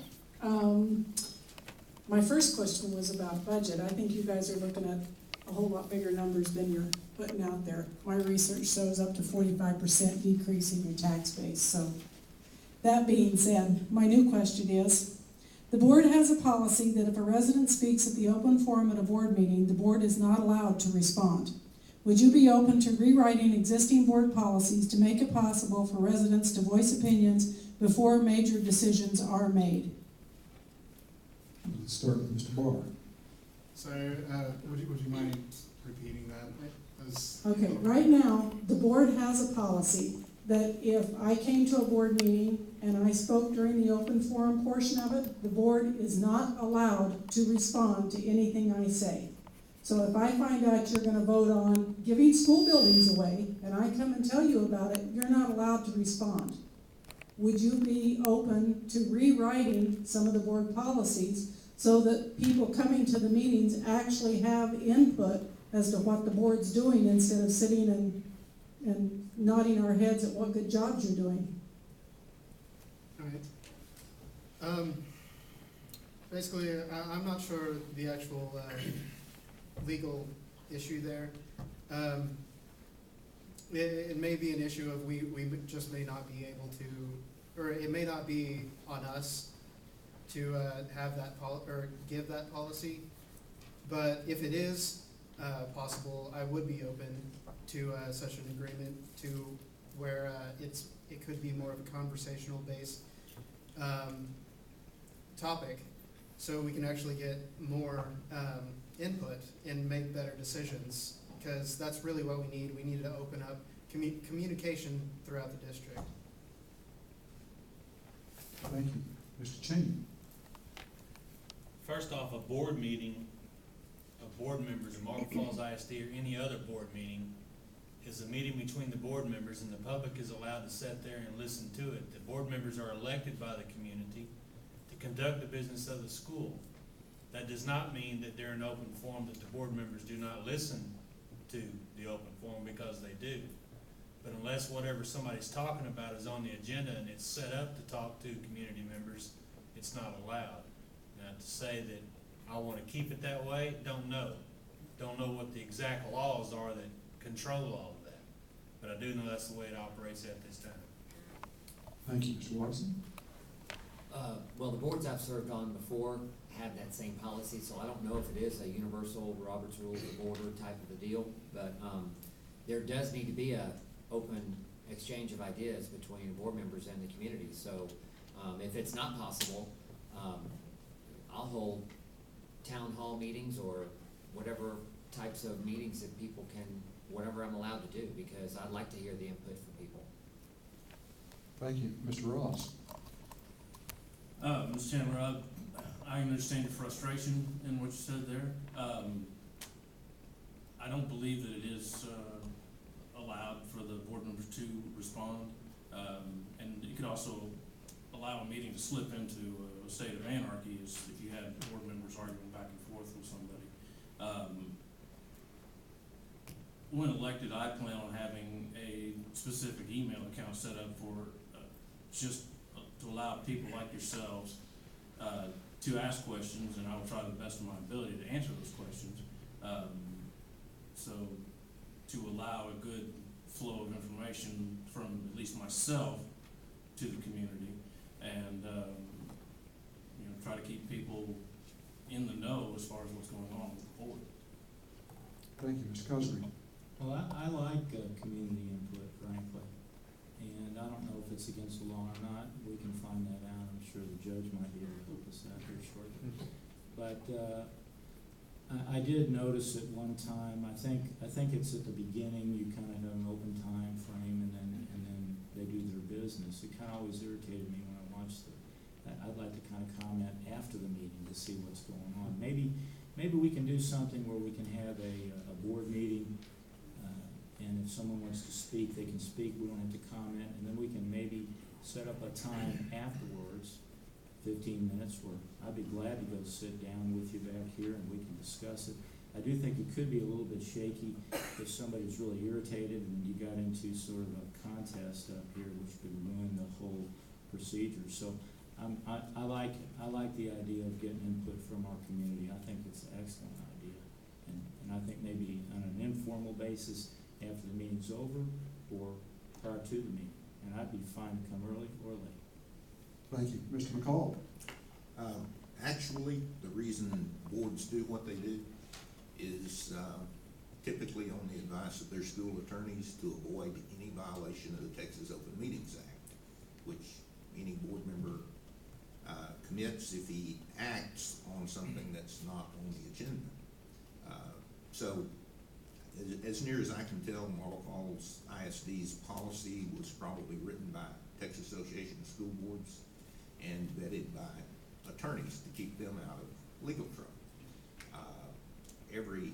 My first question was about budget. I think you guys are looking at a whole lot bigger numbers than you're putting out there. My research shows up to 45% decrease in your tax base. So that being said, my new question is, the board has a policy that if a resident speaks at the open forum at a board meeting, the board is not allowed to respond. Would you be open to rewriting existing board policies to make it possible for residents to voice opinions before major decisions are made? Let's start with Mr. Barr. So, would you mind repeating that? Okay, right now, the board has a policy that if I came to a board meeting and I spoke during the open forum portion of it, the board is not allowed to respond to anything I say. So if I find out you're gonna vote on giving school buildings away, and I come and tell you about it, you're not allowed to respond. Would you be open to rewriting some of the board policies so that people coming to the meetings actually have input as to what the board's doing instead of sitting and nodding our heads at what good jobs you're doing. All right. Basically, I'm not sure the actual legal issue there. It may be an issue of we just may not be able to, or it may not be on us to have that or give that policy. But if it is possible, I would be open to such an agreement to where it could be more of a conversational based topic, so we can actually get more input and make better decisions, because that's really what we need. We need to open up communication throughout the district. Thank you. Mr. Cheney? First off, a board meeting of board members of Marble Falls ISD or any other board meeting is a meeting between the board members, and the public is allowed to sit there and listen to it. The board members are elected by the community to conduct the business of the school. That does not mean that they're an open forum, that the board members do not listen to the open forum, because they do. But unless whatever somebody's talking about is on the agenda and it's set up to talk to community members, it's not allowed. Now, to say that I want to keep it that way, don't know. Don't know what the exact laws are that control all of that. But I do know that's the way it operates at this time. Thank you. Mr. Watson? Well, the boards I've served on before have that same policy, so I don't know if it is a universal Robert's Rules of Order type of a deal, but there does need to be a open exchange of ideas between board members and the community. So if it's not possible, I'll hold town hall meetings or whatever types of meetings that people can, whatever I'm allowed to do, because I'd like to hear the input from people. Thank you. Mr. Ross? Ms. Chandler, I understand your frustration in what you said there. I don't believe that it is allowed for the board members to respond. And it could also allow a meeting to slip into a state of anarchy is if you had board members arguing back and forth with somebody. When elected, I plan on having a specific email account set up for just to allow people like yourselves to ask questions, and I will try the best of my ability to answer those questions. So to allow a good flow of information from at least myself to the community, and try to keep people in the know as far as what's going on with the board. Thank you. Mr. Cosby? Well, I like community input, frankly, and I don't know if it's against the law or not. We can find that out. I'm sure the judge might be able to help us out here shortly. But I did notice at one time, I think it's at the beginning, you kind of have an open time frame, and then they do their business. It kind of always irritated me when I watched it. I'd like to kind of comment after the meeting to see what's going on. Maybe we can do something where we can have a board meeting, and if someone wants to speak, they can speak. We don't have to comment, and then we can maybe set up a time afterwards, 15 minutes, where I'd be glad to go sit down with you back here and we can discuss it. I do think it could be a little bit shaky if somebody's really irritated and you got into sort of a contest up here, which could ruin the whole procedure. So I like the idea of getting input from our community. I think it's an excellent idea. And I think maybe on an informal basis after the meeting's over or prior to the meeting. And I'd be fine to come early or late. Thank you. Mr. McCall? Actually, the reason boards do what they do is typically on the advice of their school attorneys to avoid any violation of the Texas Open Meetings Act, which any board member commits if he acts on something that's not on the agenda. So as near as I can tell, Marble Falls ISD's policy was probably written by Texas Association of School Boards and vetted by attorneys to keep them out of legal trouble. Every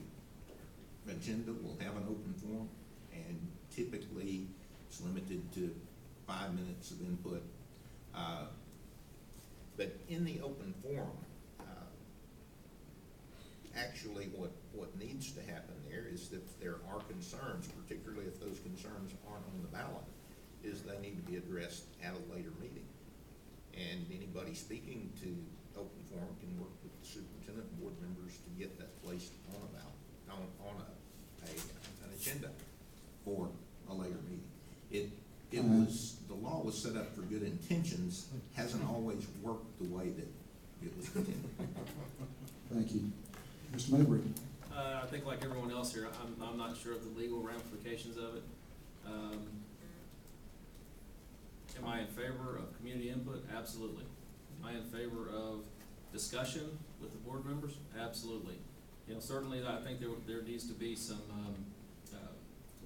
agenda will have an open forum, and typically it's limited to 5 minutes of input. But in the open forum, actually what needs to happen there is that if there are concerns, particularly if those concerns aren't on the ballot, is they need to be addressed at a later meeting. And anybody speaking to open forum can work with the superintendent and board members to get that placed on a ballot, on an agenda for a later meeting. The law was set up for good intentions, hasn't always worked the way that it was intended. Thank you. Mr. Mabry? I think like everyone else here, I'm not sure of the legal ramifications of it. Am I in favor of community input? Absolutely. Am I in favor of discussion with the board members? Absolutely. You know, certainly I think there needs to be some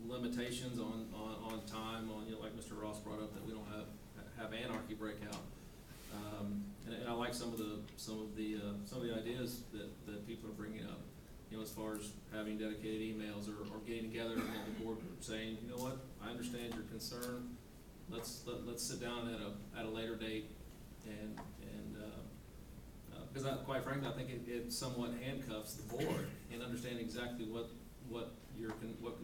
limitations on time, you know, like Mr. Ross brought up, that we don't have anarchy break out. And I like some of the ideas that people are bringing up. You know, as far as having dedicated emails or getting together and have the board saying, you know what, I understand your concern. Let's sit down at a later date and because quite frankly, I think it somewhat handcuffs the board in understanding exactly what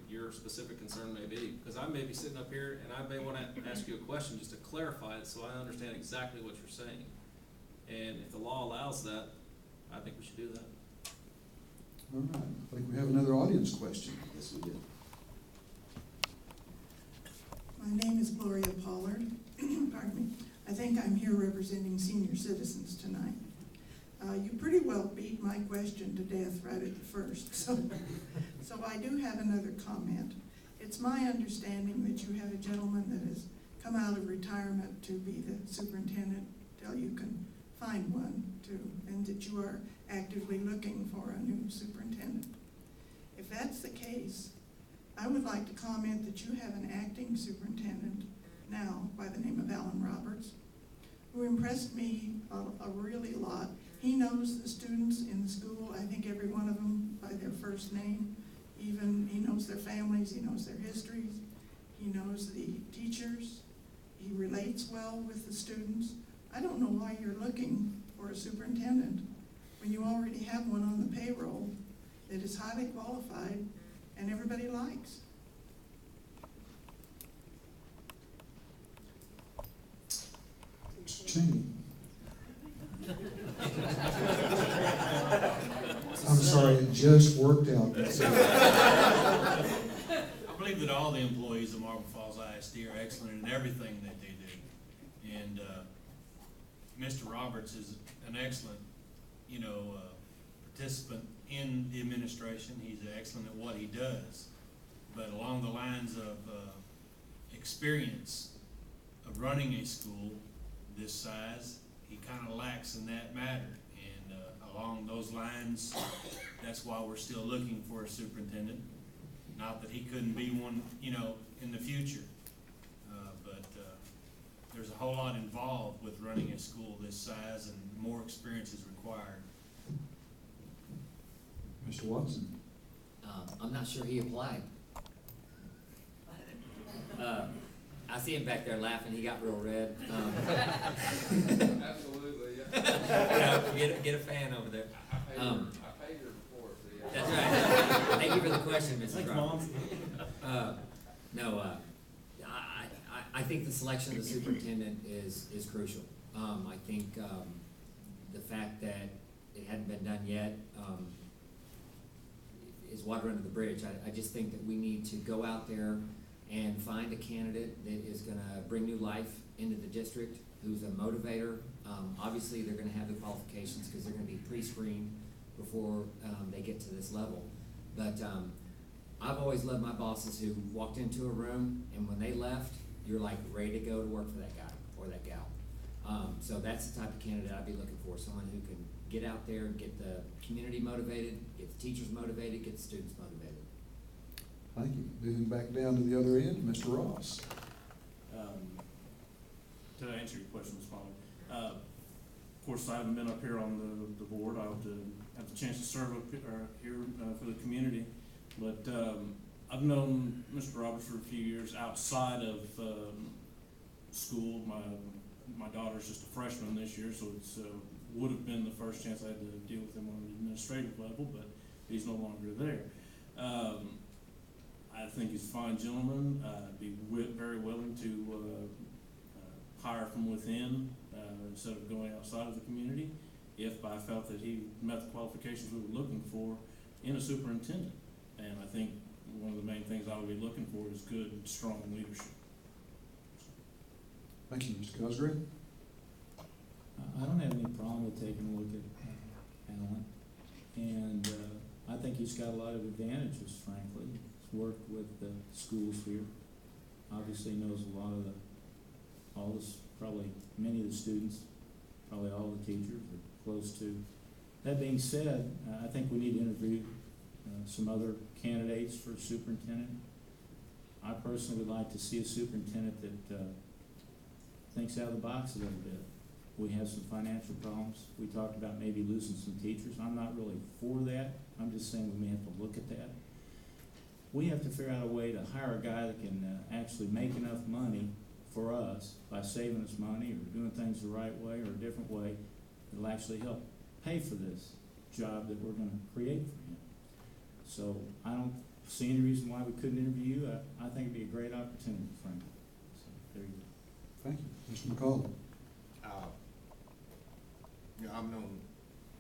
your specific concern may be. Because I may be sitting up here and I may want to ask you a question just to clarify it so I understand exactly what you're saying. And if the law allows that, I think we should do that. All right, I think we have another audience question. Yes, we do. My name is Gloria Pollard. Pardon me. I think I'm here representing senior citizens tonight. You pretty well beat my question to death right at the first, so I do have another comment. It's my understanding that you have a gentleman that has come out of retirement to be the superintendent till you can find one and that you are actively looking for a new superintendent. If that's the case, I would like to comment that you have an acting superintendent now by the name of Alan Roberts, who impressed me a really lot. He knows the students in the school, I think every one of them by their first name. Even he knows their families, he knows their histories, he knows the teachers, he relates well with the students. I don't know why you're looking for a superintendent when you already have one on the payroll that is highly qualified and everybody likes. Mr. Cheney. I'm sorry, it just worked out. I believe that all the employees of Marble Falls ISD are excellent in everything that they do. And Mr. Roberts is an excellent, participant in the administration. He's excellent at what he does. But along the lines of experience of running a school this size, he kind of lacks in that matter. And along those lines, that's why we're still looking for a superintendent. Not that he couldn't be one, in the future. But there's a whole lot involved with running a school this size, and more experience is required. Mr. Watson. I'm not sure he applied. I see him back there laughing. He got real red. Absolutely, yeah. Get a fan over there. I paid her before, so yeah. That's right. Thank you for the question, Mrs. Thanks, Roberts. I think the selection of the superintendent is crucial. I think the fact that it hadn't been done yet is water under the bridge. I just think that we need to go out there and find a candidate that is going to bring new life into the district, who's a motivator. Obviously, they're going to have the qualifications because they're going to be pre-screened before they get to this level. But I've always loved my bosses who walked into a room, and when they left, you're like ready to go to work for that guy or that gal. So that's the type of candidate I'd be looking for, someone who can get out there, get the community motivated, get the teachers motivated, get the students motivated. Thank you. Moving back down to the other end, Mr. Ross. To answer your question, Ms. Pollard, of course, I haven't been up here on the board. I hope to have the chance to serve up here for the community. But I've known Mr. Roberts for a few years outside of school. My daughter's just a freshman this year, so it's would have been the first chance I had to deal with him on the administrative level, but he's no longer there. I think he's a fine gentleman, be very willing to hire from within instead of going outside of the community, if I felt that he met the qualifications we were looking for in a superintendent. And I think one of the main things I would be looking for is good, strong leadership. Thank you, Mr. Cosgrave. I don't have any problem with taking a look at Alan, and I think he's got a lot of advantages, frankly. He's worked with the schools here, obviously knows a lot of probably many of the students, probably all the teachers are close to. That being said, I think we need to interview some other candidates for superintendent. I personally would like to see a superintendent that thinks out of the box a little bit. We have some financial problems. We talked about maybe losing some teachers. I'm not really for that. I'm just saying we may have to look at that. We have to figure out a way to hire a guy that can actually make enough money for us by saving us money or doing things the right way or a different way that will actually help pay for this job that we're going to create for him. So I don't see any reason why we couldn't interview you. I think it'd be a great opportunity, frankly. So there you go. Thank you. Mr. McCall. You know, I've known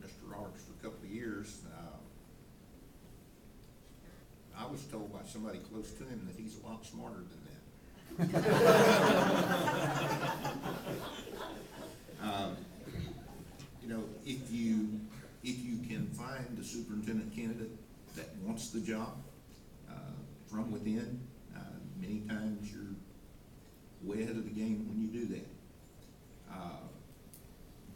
Mr. Roberts for a couple of years. I was told by somebody close to him that he's a lot smarter than that. You know, if you can find a superintendent candidate that wants the job from within, many times you're way ahead of the game when you do that.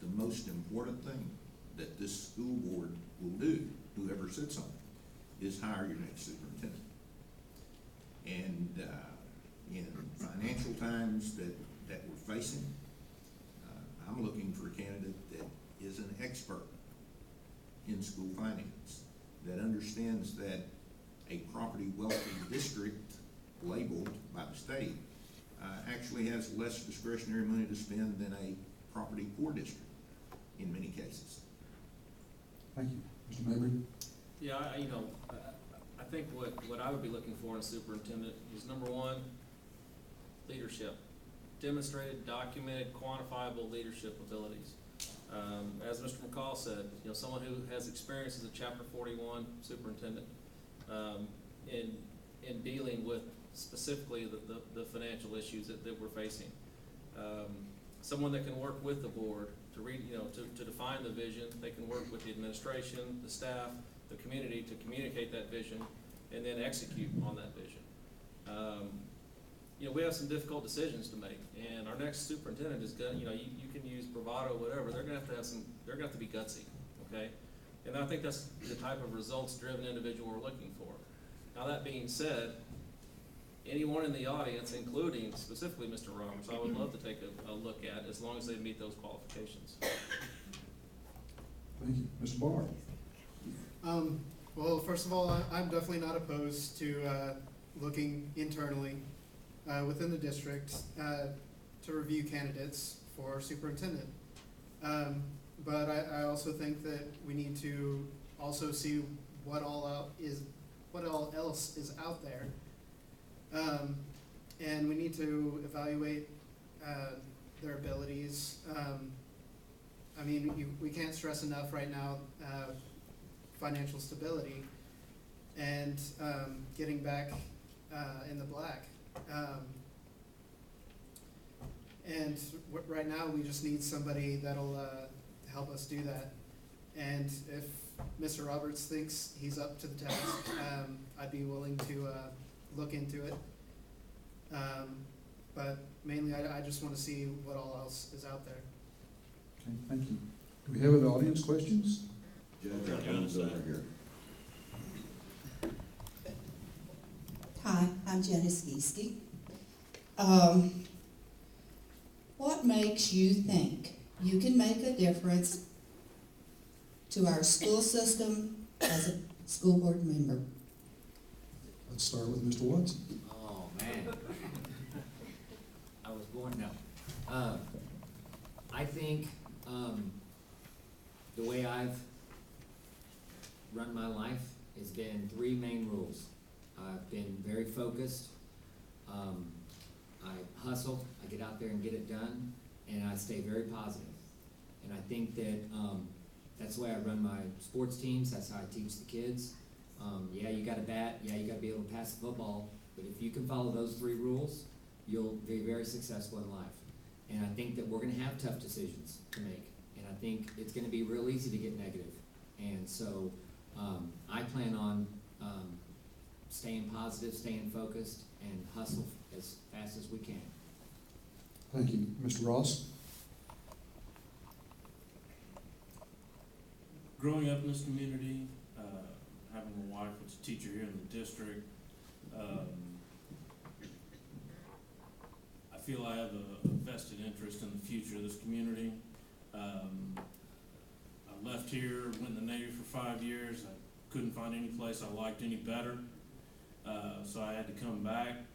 The most important thing that this school board will do, whoever sits on it, is hire your next superintendent. And in financial times that we're facing, I'm looking for a candidate that is an expert in school finance, that understands that a property wealthy district labeled by the state actually has less discretionary money to spend than a property poor district in many cases. Thank you. Mr. Mabry? Yeah, I think what I would be looking for in a superintendent is, number one, leadership. Demonstrated, documented, quantifiable leadership abilities. As Mr. McCall said, someone who has experience as a Chapter 41 superintendent in dealing with specifically the financial issues that we're facing. Someone that can work with the board to define the vision. They can work with the administration, the staff, the community to communicate that vision and then execute on that vision. We have some difficult decisions to make, and our next superintendent is going. You can use bravado, whatever. They're going to have to They're going to have to be gutsy, okay? And I think that's the type of results-driven individual we're looking for. Now, that being said, anyone in the audience, including specifically Mr. Roberts, I would love to take a look at, as long as they meet those qualifications. Thank you. Mr. Barr? Well, first of all, I'm definitely not opposed to looking internally within the district to review candidates for superintendent. But I also think that we need to also see what all else is out there. And we need to evaluate their abilities. We can't stress enough right now financial stability and getting back in the black. Right now we just need somebody that'll help us do that. And if Mr. Roberts thinks he's up to the task, I'd be willing to look into it. But mainly I just want to see what all else is out there. Okay, thank you. Do we have any audience questions? Judge, over here. Hi, I'm Jenny Skiski. What makes you think you can make a difference to our school system as a school board member? Let's start with Mr. Watson. Oh, man. I was born, no. I think the way I've run my life has been three main rules. I've been very focused, I hustle, I get out there and get it done, and I stay very positive. And I think that that's the way I run my sports teams, that's how I teach the kids. Yeah, you gotta bat, yeah, you gotta be able to pass the football, but if you can follow those three rules, you'll be very successful in life. And I think that we're gonna have tough decisions to make, and I think it's gonna be real easy to get negative. And so, I plan on, staying positive, staying focused, and hustle as fast as we can. Thank you. Mr. Ross? Growing up in this community, having a wife that's a teacher here in the district, I feel I have a vested interest in the future of this community. I left here, went in the Navy for 5 years. I couldn't find any place I liked any better, so I had to come back.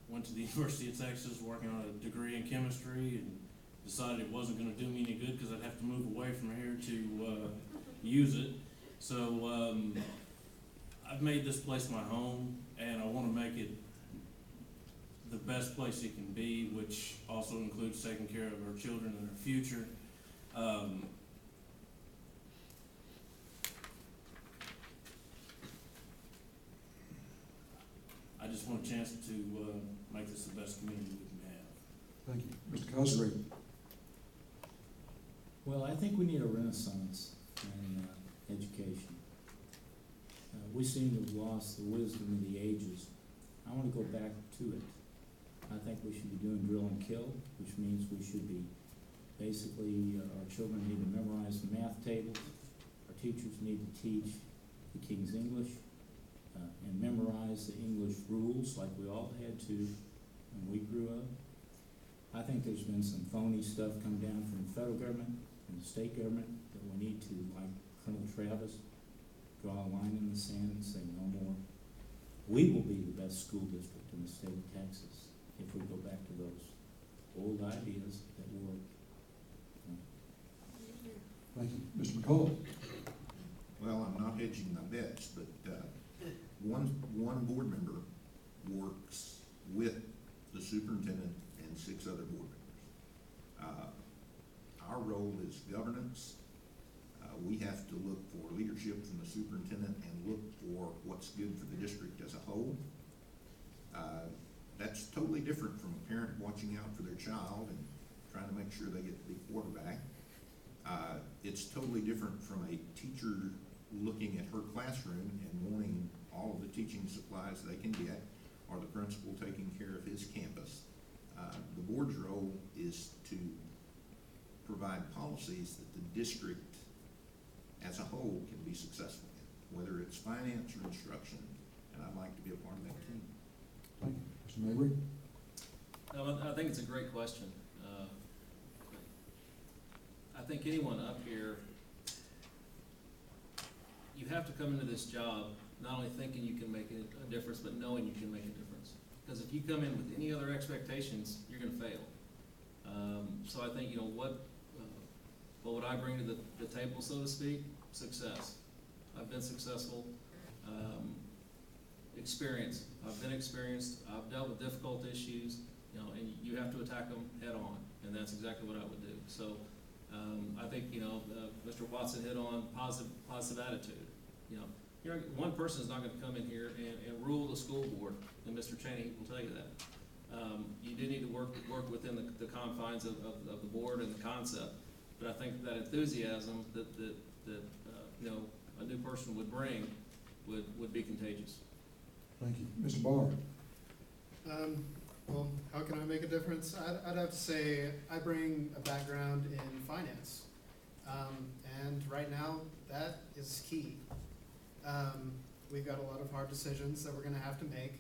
Went to the University of Texas working on a degree in chemistry, and decided it wasn't going to do me any good because I'd have to move away from here to use it. So I've made this place my home, and I want to make it the best place it can be, which also includes taking care of our children and our future. I just want a chance to make this the best community we can have. Thank you. Mr. Cosgrave? Well, I think we need a renaissance in education. We seem to have lost the wisdom of the ages. I want to go back to it. I think we should be doing drill and kill, which means we should be basically, our children need to memorize the math tables. Our teachers need to teach the King's English and memorize the English rules like we all had to when we grew up. I think there's been some phony stuff come down from the federal government and the state government that we need to, like Colonel Travis, draw a line in the sand and say no more. We will be the best school district in the state of Texas if we go back to those old ideas that work. Thank you. Mr. McCullough? Well, I'm not hedging my bets, but one board member works with the superintendent and 6 other board members. Our role is governance. We have to look for leadership from the superintendent and look for what's good for the district as a whole. That's totally different from a parent watching out for their child and trying to make sure they get the quarterback. It's totally different from a teacher looking at her classroom and wanting all of the teaching supplies they can get, or the principal taking care of his campus. The board's role is to provide policies that the district as a whole can be successful in, whether it's finance or instruction, and I'd like to be a part of that team. Thank you. Mr. Mabry? I think it's a great question. I think anyone up here, you have to come into this job not only thinking you can make a difference, but knowing you can make a difference. Because if you come in with any other expectations, you're going to fail. So I think, what would I bring to the table, so to speak? Success. I've been successful. Experience. I've been experienced. I've dealt with difficult issues, and you have to attack them head on, and that's exactly what I would do. So I think, Mr. Watson hit on positive attitude. One person is not going to come in here and rule the school board, and Mr. Cheney will tell you that. You do need to work within the confines of the board and the concept, but I think that enthusiasm that a new person would bring would be contagious. Thank you. Mr. Barr? Well, how can I make a difference? I'd have to say I bring a background in finance, and right now that is key. We've got a lot of hard decisions that we're going to have to make,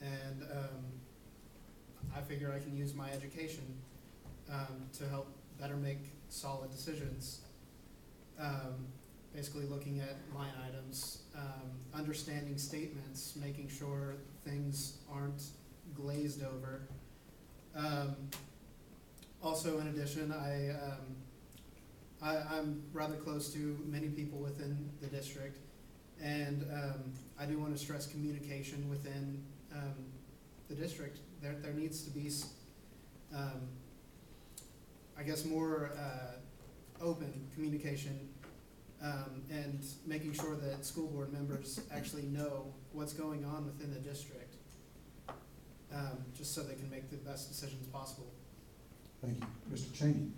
and I figure I can use my education to help better make solid decisions. Basically looking at line items, understanding statements, making sure things aren't glazed over. Also, in addition, I'm rather close to many people within the district, and I do want to stress communication within the district. There needs to be, I guess, more open communication and making sure that school board members actually know what's going on within the district, just so they can make the best decisions possible. Thank you. Mr. Cheney?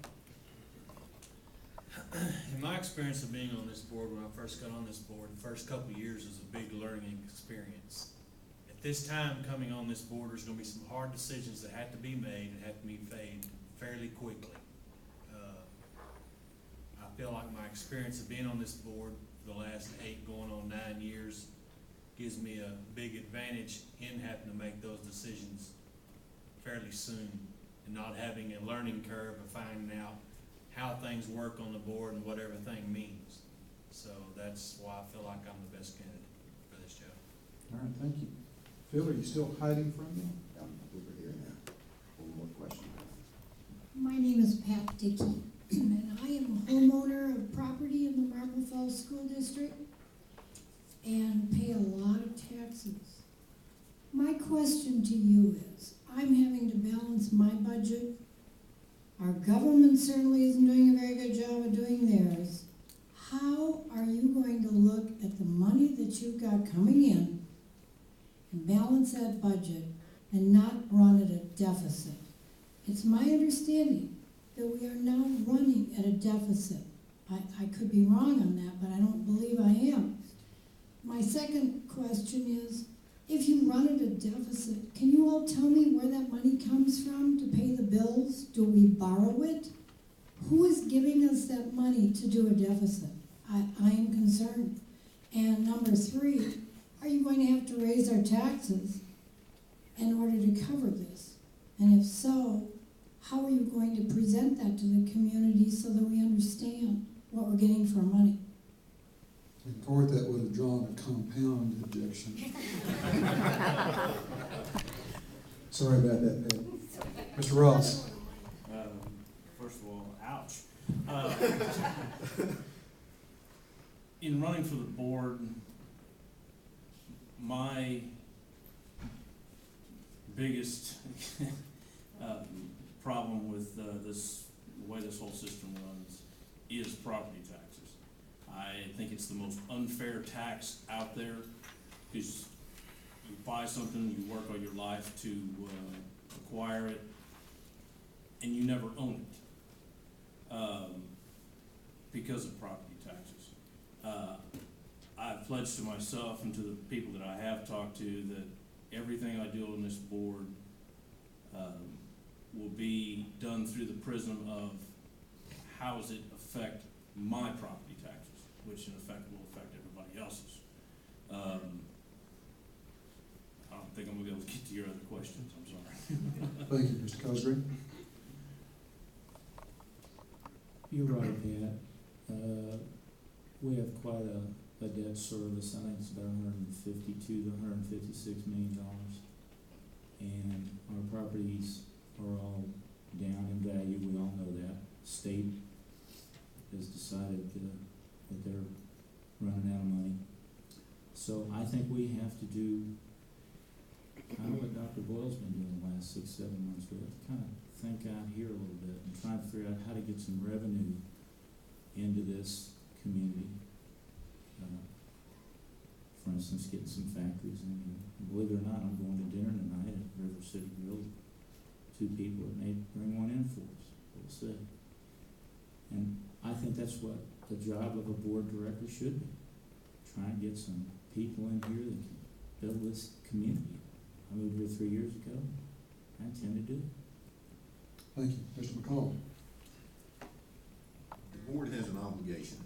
In my experience of being on this board, when I first got on this board, the first couple of years was a big learning experience. At this time, coming on this board, there's gonna be some hard decisions that have to be made and have to be made fairly quickly. I feel like my experience of being on this board for the last 8 going on 9 years gives me a big advantage in having to make those decisions fairly soon and not having a learning curve of finding out how things work on the board and what everything means. So that's why I feel like I'm the best candidate for this job. All right, thank you. Phil, are you still hiding from me? I'm over here now. One more question. My name is Pat Dickey, and I am a homeowner of property in the Marble Falls School District and pay a lot of taxes. My question to you is, I'm having to balance my budget. Our government certainly isn't doing a very good job of doing theirs. How are you going to look at the money that you've got coming in and balance that budget and not run at a deficit? It's my understanding that we are now running at a deficit. I could be wrong on that, but I don't believe I am. My second question is, if you run at a deficit, can you all tell me where that money comes from to pay the bills? Do we borrow it? Who is giving us that money to do a deficit? I am concerned. And number 3, are you going to have to raise our taxes in order to cover this? And if so, how are you going to present that to the community so that we understand what we're getting for our money? In court, that would have drawn a compound objection. Sorry about that, Pat. Mr. Ross? First of all, ouch. In running for the board, my biggest problem with the way this whole system runs is property taxes. I think it's the most unfair tax out there, because you buy something, you work all your life to acquire it, and you never own it because of property taxes. I've pledged to myself and to the people that I have talked to that everything I do on this board will be done through the prism of how does it affect my property taxes, which in effect will affect everybody else's. I don't think I'm gonna be able to get to your other questions, I'm sorry. Thank you, Mr. Cosgrave. You're right, Pat. We have quite a debt service. I think it's about $152 to $156 million. And our properties are all down in value. We all know that. State has decided that they're running out of money. So I think we have to do kind of what Dr. Boyle's been doing the last 6-7 months. We have to kind of think out here a little bit and try to figure out how to get some revenue into this community. For instance, getting some factories in here. Believe it or not, I'm going to dinner tonight at River City Grill. 2 people that may bring one in for us. We'll see. And I think that's what the job of a board director should be. Try and get some people in here that can build this community. I moved here 3 years ago. I intend to do it. Thank you. Mr. McCall? The board has an obligation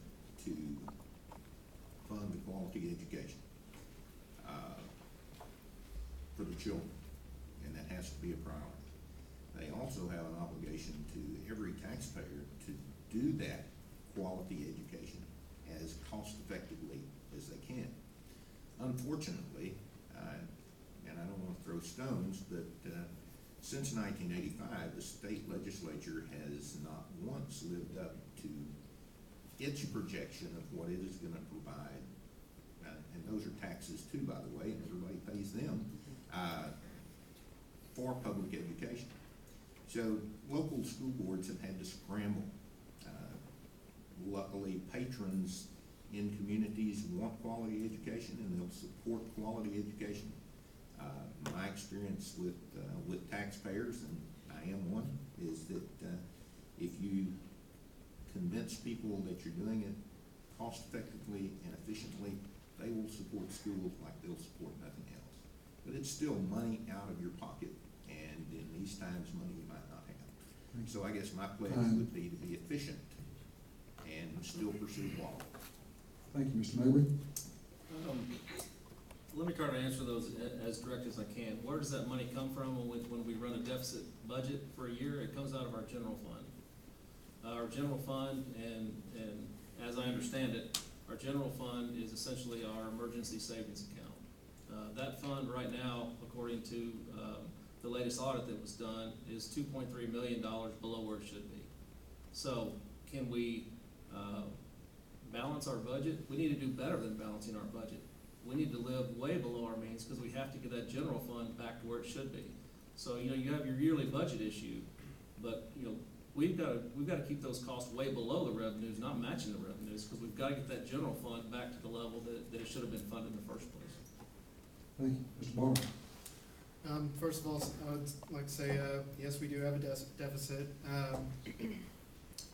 to fund the quality education for the children, and that has to be a priority. They also have an obligation to every taxpayer to do that quality education as cost effectively as they can. Unfortunately, and I don't want to throw stones, but since 1985, the state legislature has not once lived up to its projection of what it is gonna provide, and those are taxes too, by the way, and everybody pays them, for public education. So local school boards have had to scramble. Luckily, patrons in communities want quality education and they'll support quality education. My experience with taxpayers, and I am one, is that if you convince people that you're doing it cost effectively and efficiently, they will support schools like they'll support nothing else. But it's still money out of your pocket, and in these times, money you might not have. So I guess my pledge would be to be efficient and still pursue quality. Thank you, Mr. Mabry. Let me try to answer those as direct as I can. Where does that money come from when we run a deficit budget for a year? It comes out of our general fund. Our general fund, and as I understand it, our general fund is essentially our emergency savings account. That fund right now, according to the latest audit that was done, is $2.3 million below where it should be. So can we balance our budget? We need to do better than balancing our budget. We need to live way below our means because we have to get that general fund back to where it should be. So, you know, you have your yearly budget issue, but, you know, we've got to keep those costs way below the revenues, not matching the revenues, because we've got to get that general fund back to the level that it should have been funded in the first place. Thank you. Mr. Barber. First of all, I would like to say, yes, we do have a deficit,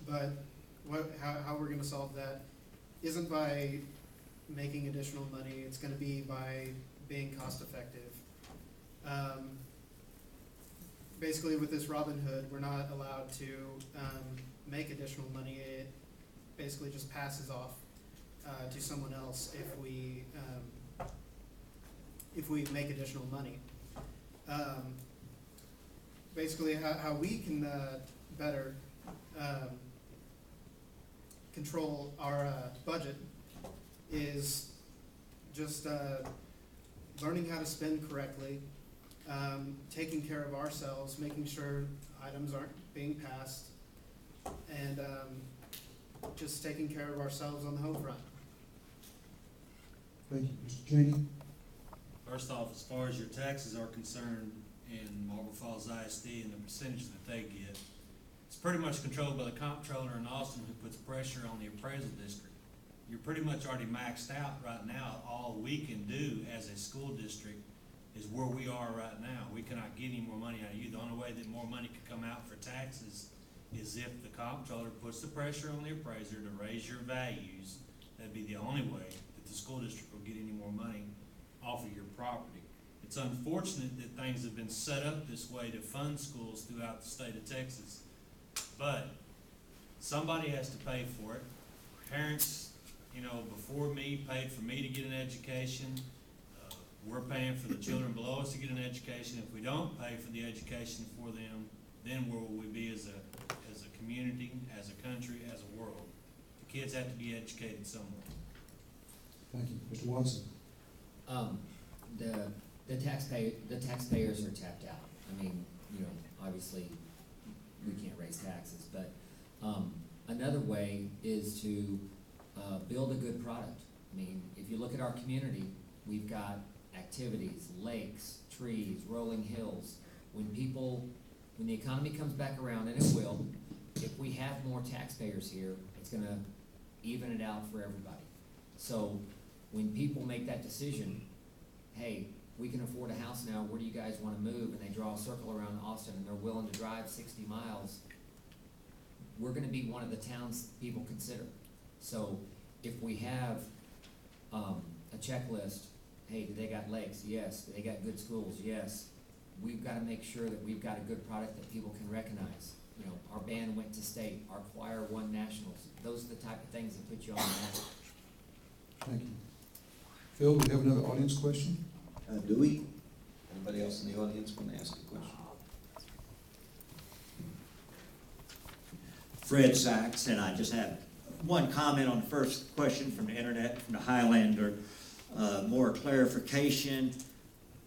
but how we're gonna solve that isn't by making additional money. It's gonna be by being cost effective. Basically with this Robin Hood, we're not allowed to make additional money. It basically just passes off to someone else if we make additional money. Basically how we can better control our budget is just learning how to spend correctly, taking care of ourselves, making sure items aren't being passed, and just taking care of ourselves on the home front. Thank you. Mr. Cheney. First off, as far as your taxes are concerned in Marble Falls ISD and the percentage that they get, it's pretty much controlled by the comptroller in Austin, who puts pressure on the appraisal district. You're pretty much already maxed out right now. All we can do as a school district is where we are right now. We cannot get any more money out of you. The only way that more money could come out for taxes is if the comptroller puts the pressure on the appraiser to raise your values. That'd be the only way that the school district will get any more money off of your property. It's unfortunate that things have been set up this way to fund schools throughout the state of Texas, but somebody has to pay for it. Parents, you know, before me paid for me to get an education. We're paying for the children below us to get an education. If we don't pay for the education for them, then where will we be as a community, as a country, as a world? The kids have to be educated somewhere. Thank you. Mr. Watson. The taxpayers are tapped out. I mean, you know, obviously we can't raise taxes, but another way is to build a good product. I mean, if you look at our community, we've got activities, lakes, trees, rolling hills. When the economy comes back around, and it will, if we have more taxpayers here, it's gonna even it out for everybody. So when people make that decision, hey, we can afford a house now, where do you guys wanna move? And they draw a circle around Austin and they're willing to drive 60 miles, we're gonna be one of the towns people consider. So if we have a checklist, hey, do they got lakes? Yes. Do they got good schools? Yes. We've got to make sure that we've got a good product that people can recognize. You know, our band went to state, our choir won nationals. Those are the type of things that put you on the map. Thank you. Phil, do we have another audience question? Do we? Anybody else in the audience want to ask a question? Fred Sachs, and I just have one comment on the first question from the internet, from the Highlander. More clarification.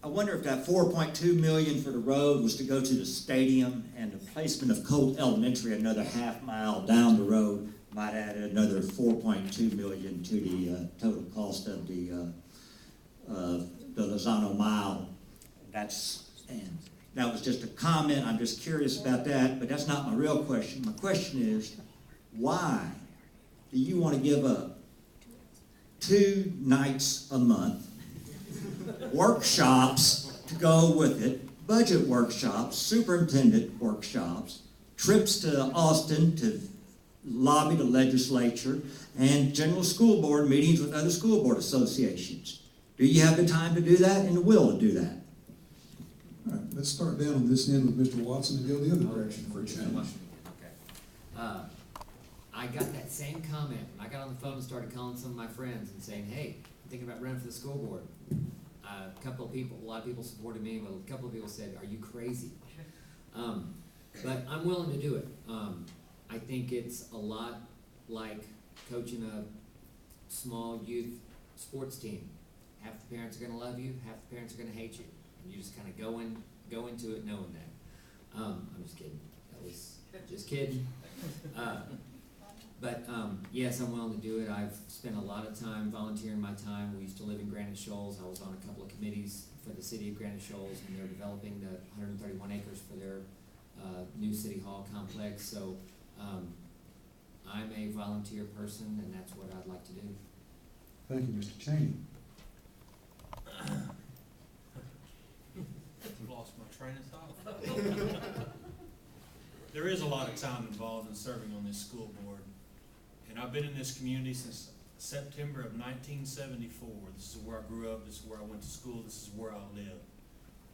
I wonder if that $4.2 million for the road was to go to the stadium, and the placement of Colt Elementary another half mile down the road might that added another 4.2 million to the total cost of the Lozano Mile. And that was just a comment. I'm just curious about that, but that's not my real question. My question is, why do you want to give up 2 nights a month, workshops to go with it, budget workshops, superintendent workshops, trips to Austin to lobby the legislature, and general school board meetings with other school board associations? Do you have the time to do that and the will to do that? All right, let's start down on this end with Mr. Watson and go the other direction for a change. Okay. I got that same comment. I got on the phone and started calling some of my friends and saying, hey, I'm thinking about running for the school board. A lot of people supported me, but a couple of people said, are you crazy? But I'm willing to do it. I think it's a lot like coaching a small youth sports team. Half the parents are gonna love you, half the parents are gonna hate you. And you just kind of go into it knowing that. I'm just kidding. That was just kidding. But yes, I'm willing to do it. I've spent a lot of time volunteering my time. We used to live in Granite Shoals. I was on a couple of committees for the city of Granite Shoals, and they're developing the 131 acres for their new city hall complex. So I'm a volunteer person, and that's what I'd like to do. Thank you, Mr. Cheney. Lost my train of thought. There is a lot of time involved in serving on this school board, and I've been in this community since September of 1974. This is where I grew up, this is where I went to school, this is where I live.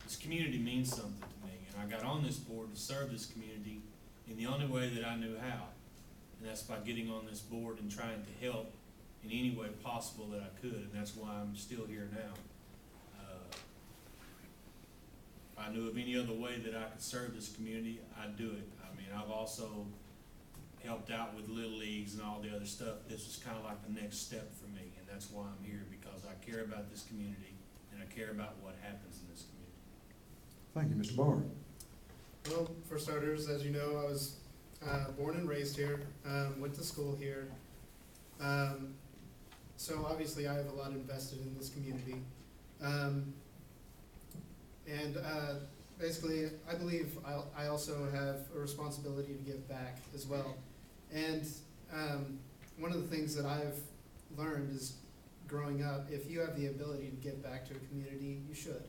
This community means something to me, and I got on this board to serve this community in the only way that I knew how, and that's by getting on this board and trying to help in any way possible that I could, and that's why I'm still here now. If I knew of any other way that I could serve this community, I'd do it. I mean, I've also helped out with Little Leagues and all the other stuff. This is kind of like the next step for me, and that's why I'm here, because I care about this community, and I care about what happens in this community. Thank you, Mr. Barr. Well, for starters, as you know, I was born and raised here, went to school here. So obviously I have a lot invested in this community. Basically, I believe I also have a responsibility to give back as well. And one of the things that I've learned is growing up, if you have the ability to give back to a community, you should.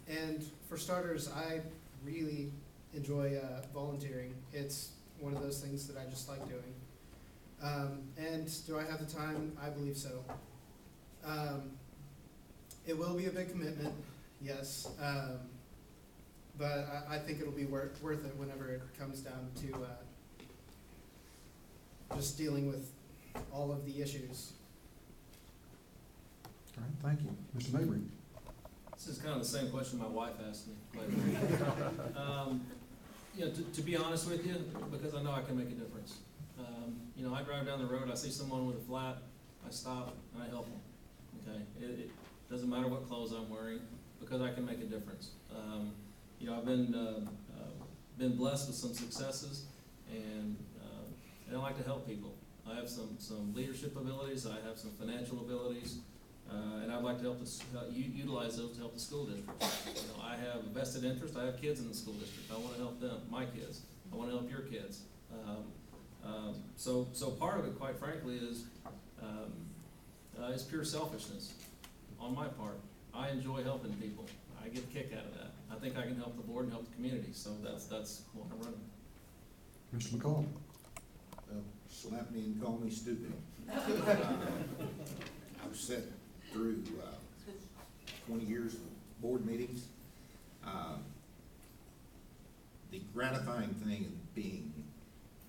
And for starters, I really enjoy volunteering. It's one of those things that I just like doing. And do I have the time? I believe so. It will be a big commitment, yes, but I think it'll be worth it whenever it comes down to just dealing with all of the issues. All right, thank you. Mr. Mabry. This is kind of the same question my wife asked me. But, to be honest with you, because I know I can make a difference. I drive down the road, I see someone with a flat, I stop and I help them. Okay, it doesn't matter what clothes I'm wearing, because I can make a difference. I've been blessed with some successes, and I like to help people. I have some leadership abilities, I have some financial abilities, and I'd like to utilize those to help the school district. I have a vested interest. I have kids in the school district. I want to help them, my kids. I want to help your kids. So part of it, quite frankly, is pure selfishness on my part. I enjoy helping people. I get a kick out of that. I think I can help the board and help the community. So that's what I'm running. Mr. McCall. Slap me and call me stupid. I've sat through 20 years of board meetings. The gratifying thing of being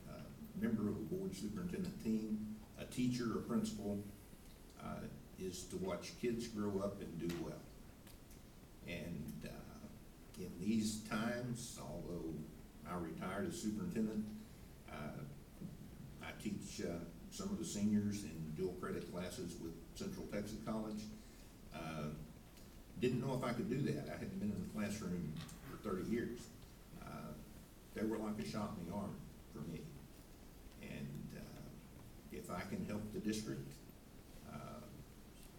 a member of a board superintendent team, a teacher, a principal, is to watch kids grow up and do well. And in these times, although I retired as superintendent, I teach some of the seniors in dual credit classes with Central Texas College. Didn't know if I could do that. I hadn't been in the classroom for 30 years. They were like a shot in the arm for me. And district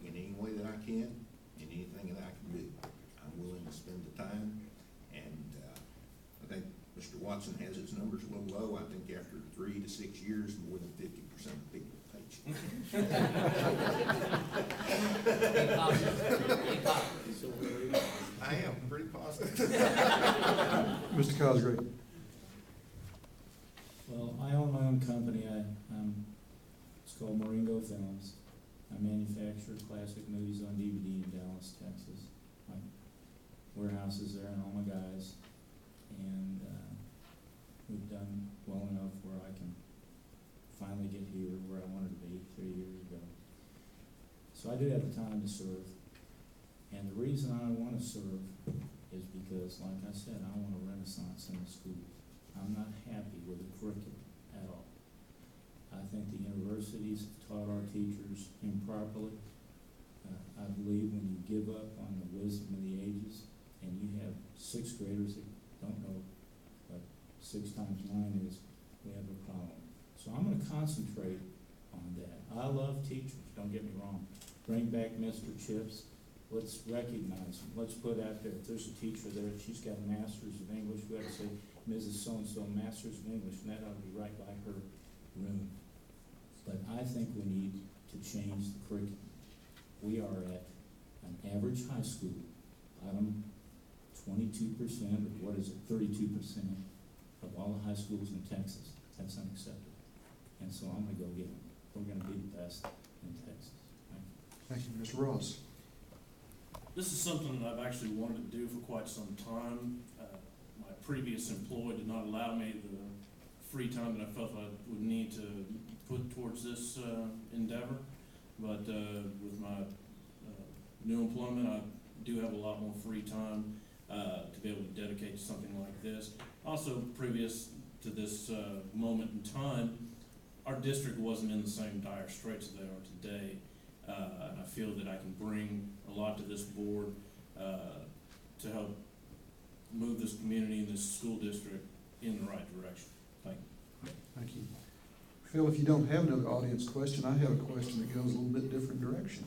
in any way that I can, in anything that I can do. I'm willing to spend the time, and I think Mr. Watson has his numbers a little low. I think after 3 to 6 years, more than 50% of people take you. I am pretty positive. Mr. Cosgrave? Well, I own my own company. It's called Moringo Films. I manufacture classic movies on DVD in Dallas, Texas. My warehouse is there and all my guys. And we've done well enough where I can finally get here where I wanted to be 3 years ago. So I do have the time to serve. And the reason I want to serve is because, like I said, I want a renaissance in the schools. I'm not happy with the curriculum at all. I think the universities have taught our teachers improperly. I believe when you give up on the wisdom of the ages and you have sixth graders that don't know what 6 times 9 is, we have a problem. So I'm going to concentrate on that. I love teachers, don't get me wrong. Bring back Mr. Chips. Let's recognize them. Let's put out there, if there's a teacher there, she's got a master's of English, we ought to say, Mrs. So-and-so, master's of English, and that ought to be right by her room. But I think we need to change the curriculum. We are at an average high school, bottom 22%, or what is it, 32% of all the high schools in Texas. That's unacceptable. And so I'm gonna go get them. We're gonna be the best in Texas. Thank you. Mr. Ross? This is something that I've actually wanted to do for quite some time. My previous employer did not allow me the free time that I felt I would need to put towards this endeavor. But with my new employment, I do have a lot more free time to be able to dedicate to something like this. Also, previous to this moment in time, our district wasn't in the same dire straits as they are today. And I feel that I can bring a lot to this board to help move this community and this school district in the right direction. Thank you. Thank you. Phil, if you don't have another audience question, I have a question that goes a little bit different direction.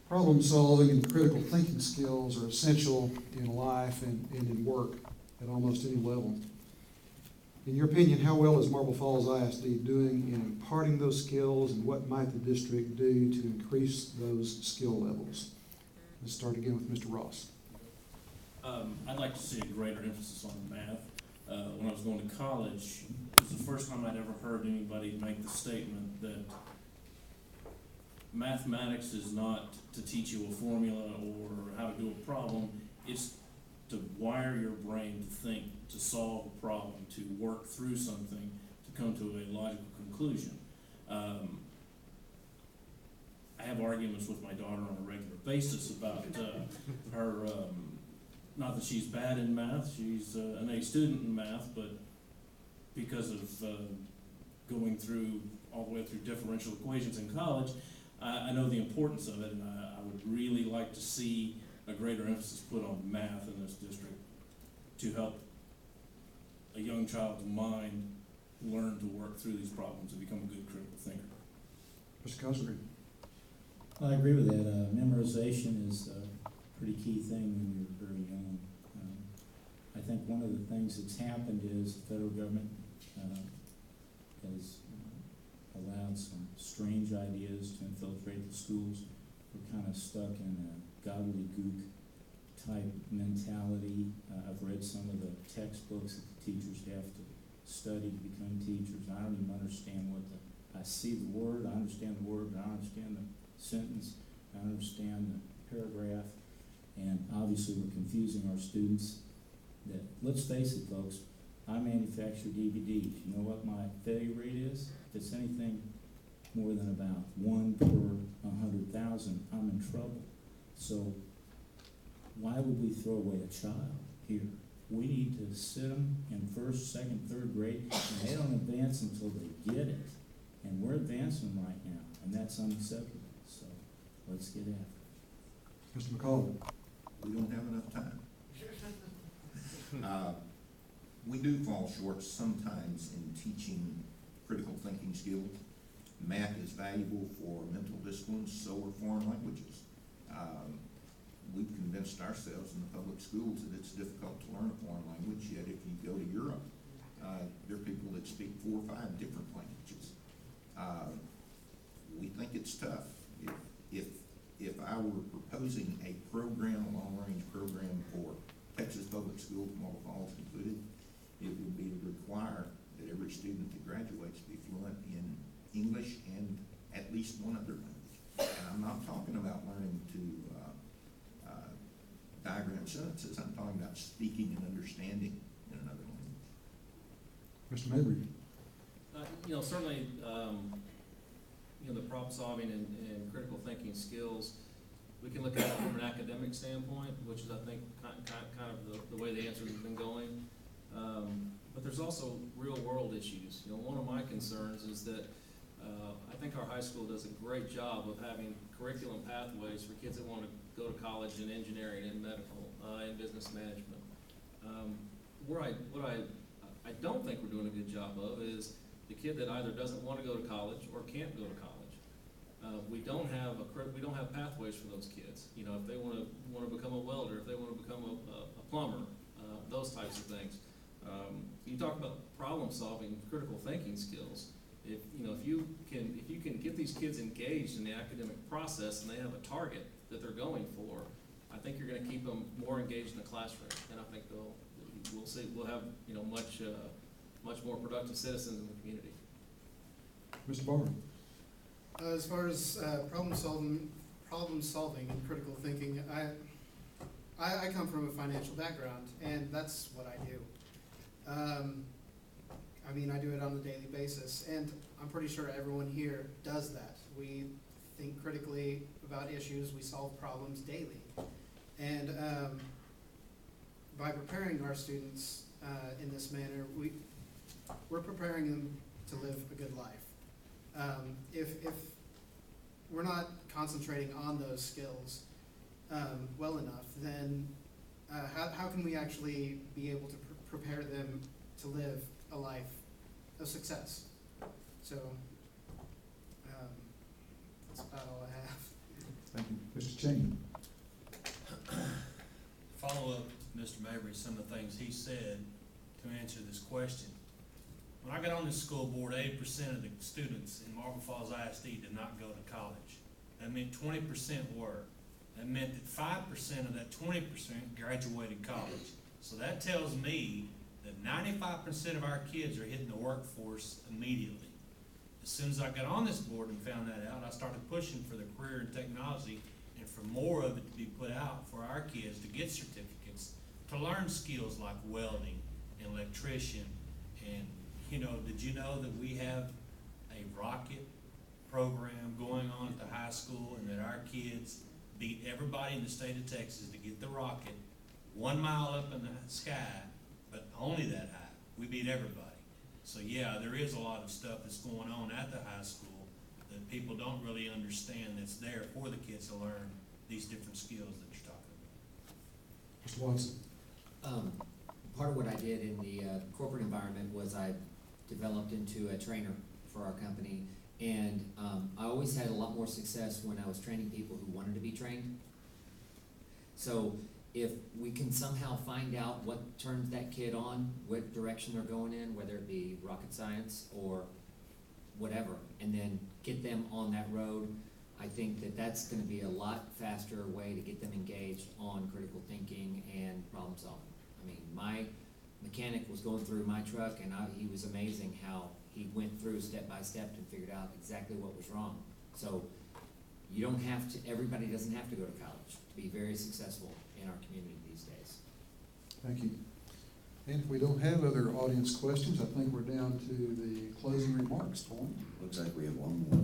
Problem solving and critical thinking skills are essential in life and in work at almost any level. In your opinion, how well is Marble Falls ISD doing in imparting those skills, and what might the district do to increase those skill levels? Let's start again with Mr. Ross. I'd like to see a greater emphasis on math. When I was going to college, it was the first time I'd ever heard anybody make the statement that mathematics is not to teach you a formula or how to do a problem. It's to wire your brain to think, to solve a problem, to work through something, to come to a logical conclusion. I have arguments with my daughter on a regular basis about her, not that she's bad in math, she's an A student in math, but because of going through all the way through differential equations in college, I know the importance of it, and I would really like to see a greater emphasis put on math in this district to help a young child's mind learn to work through these problems and become a good critical thinker. Mr. Cosgrave? I agree with that. Memorization is a pretty key thing when you're very young. I think one of the things that's happened is the federal government has allowed some strange ideas to infiltrate the schools. We're kind of stuck in a gobbledygook type mentality. I've read some of the textbooks that the teachers have to study to become teachers. I don't even understand I see the word, I understand the word, but I don't understand the sentence, I understand the paragraph, and obviously we're confusing our students. That, let's face it, folks, I manufacture DVDs. You know what my failure rate is? If it's anything more than about 1 per 100,000, I'm in trouble. So why would we throw away a child here? We need to sit them in first, second, third grade, and they don't advance until they get it. And we're advancing right now, and that's unacceptable. So let's get after it. Mr. McCall? We don't have enough time. We do fall short sometimes in teaching critical thinking skills. Math is valuable for mental disciplines, so are foreign languages. We've convinced ourselves in the public schools that it's difficult to learn a foreign language, yet if you go to Europe, there are people that speak 4 or 5 different languages. We think it's tough. If I were proposing a program, a long-range program for Texas public schools, Marble Falls included, it would be to require that every student that graduates be fluent in English and at least one other language. And I'm not talking about learning to diagram sentences. I'm talking about speaking and understanding in another language. Mr. Mabry? Certainly, the problem solving and critical thinking skills, we can look at it from an academic standpoint, which is, I think, kind of the way the answers have been going. But there's also real world issues. One of my concerns is that I think our high school does a great job of having curriculum pathways for kids that want to go to college in engineering and medical and business management. What I don't think we're doing a good job of is the kid that either doesn't want to go to college or can't go to college. We don't have pathways for those kids. If they want to become a welder, if they want to become a plumber, those types of things. You talk about problem solving, critical thinking skills. If you can get these kids engaged in the academic process and they have a target that they're going for, I think you're going to keep them more engaged in the classroom, and I think we'll have much more productive citizens in the community. Mr. Barber? As far as problem solving and critical thinking, I come from a financial background, and that's what I do. I do it on a daily basis, and I'm pretty sure everyone here does that. We think critically about issues, we solve problems daily. And by preparing our students in this manner, we're preparing them to live a good life. If we're not concentrating on those skills well enough, then how can we actually be able to prepare them to live a life of success? So that's about all I have. Thank you. Mr. Cheney? Follow up, Mr. Mabry, some of the things he said to answer this question. When I got on this school board, 80% of the students in Marble Falls ISD did not go to college. That meant 20% were. That meant that 5% of that 20% graduated college. So that tells me that 95% of our kids are hitting the workforce immediately. As soon as I got on this board and found that out, I started pushing for the career in technology and for more of it to be put out for our kids to get certificates, to learn skills like welding and electrician. And did you know that we have a rocket program going on at the high school, and that our kids beat everybody in the state of Texas to get the rocket 1 mile up in the sky, but only that high? We beat everybody. So yeah, there is a lot of stuff that's going on at the high school that people don't really understand, that's there for the kids to learn these different skills that you're talking about. Mr. Watson? Part of what I did in the corporate environment was I developed into a trainer for our company, and I always had a lot more success when I was training people who wanted to be trained. So if we can somehow find out what turns that kid on, what direction they're going in, whether it be rocket science or whatever, and then get them on that road, I think that that's going to be a lot faster way to get them engaged on critical thinking and problem solving. My mechanic was going through my truck, and he was amazing how he went through step by step and figured out exactly what was wrong. So you don't have to, everybody doesn't have to go to college to be very successful in our community these days. Thank you. And if we don't have other audience questions, I think we're down to the closing remarks point. Looks like we have one more.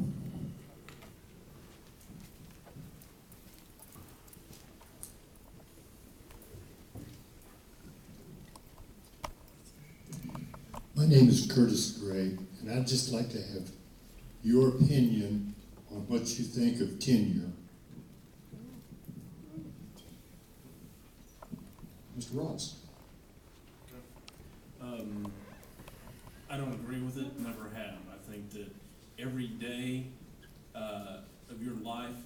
My name is Curtis Gray, and I'd just like to have your opinion on what you think of tenure. Mr. Ross? I don't agree with it, never have. I think that every day of your life,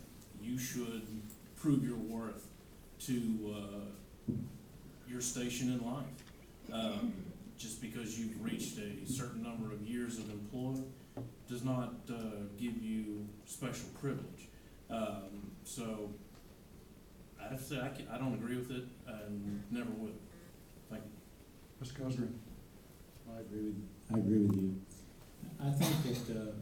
you should prove your worth to your station in life. Just because you've reached a certain number of years of employ does not give you special privilege. So I have to say, I don't agree with it and never will. Thank you. Mr. Cosgrove? I agree with you. I think that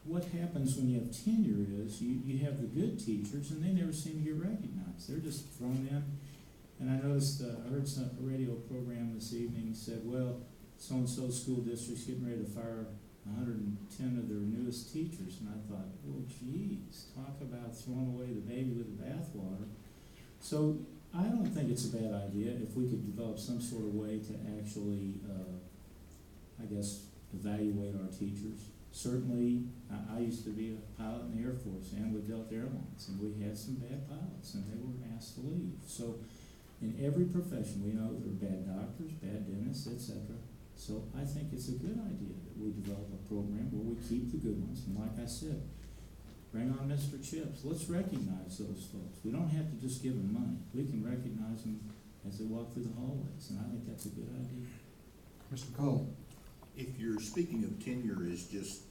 what happens when you have tenure is you have the good teachers and they never seem to get recognized. They're just thrown in. And I noticed, I heard a radio program this evening said, well, so-and-so school district's getting ready to fire 110 of their newest teachers. And I thought, well, geez, talk about throwing away the baby with the bathwater. So I don't think it's a bad idea if we could develop some sort of way to actually, I guess, evaluate our teachers. Certainly, I used to be a pilot in the Air Force and with Delta Airlines, and we had some bad pilots, and they were asked to leave. So in every profession, we know there are bad doctors, bad dentists, etc. So I think it's a good idea that we develop a program where we keep the good ones. And like I said, bring on Mr. Chips. Let's recognize those folks. We don't have to just give them money. We can recognize them as they walk through the hallways, and I think that's a good idea. Mr. Cole? If you're speaking of tenure as just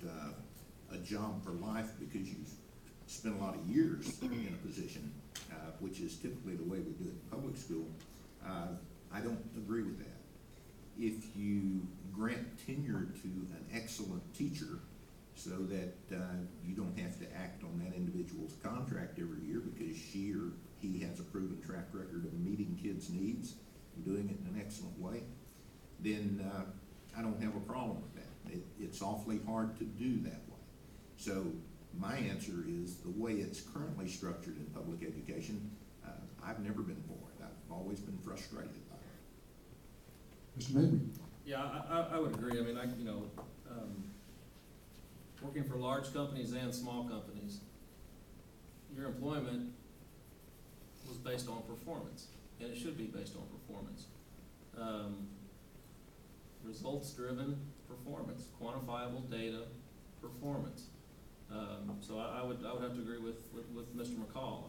a job for life because you've spent a lot of years in a position, which is typically the way we do it in public school, I don't agree with that. If you grant tenure to an excellent teacher so that you don't have to act on that individual's contract every year because she or he has a proven track record of meeting kids' needs and doing it in an excellent way, then I don't have a problem with that. It's awfully hard to do that way. So my answer is the way it's currently structured in public education, I've never been for it. I've always been frustrated by it. Mr. Maybe? Yeah, I would agree. I mean, working for large companies and small companies, your employment was based on performance, and it should be based on performance. Results-driven performance, quantifiable data performance. So I would have to agree with Mr. McCall.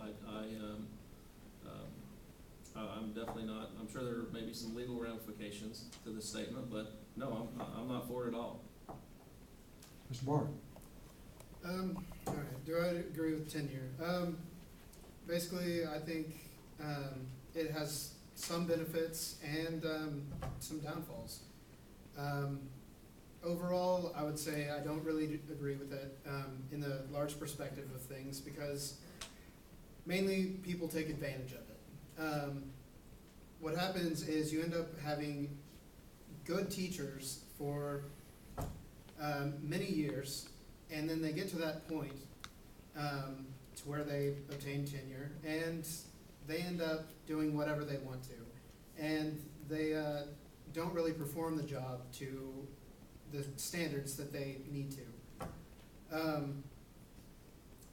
I'm definitely not. I'm sure there may be some legal ramifications to this statement, but no, I'm not for it at all. Mr. Barr? All right, do I agree with tenure? Basically, I think it has some benefits and some downfalls. Overall, I would say I don't really agree with it in the large perspective of things because mainly people take advantage of it. What happens is you end up having good teachers for many years, and then they get to that point to where they obtain tenure, and they end up doing whatever they want to. And they don't really perform the job to the standards that they need to.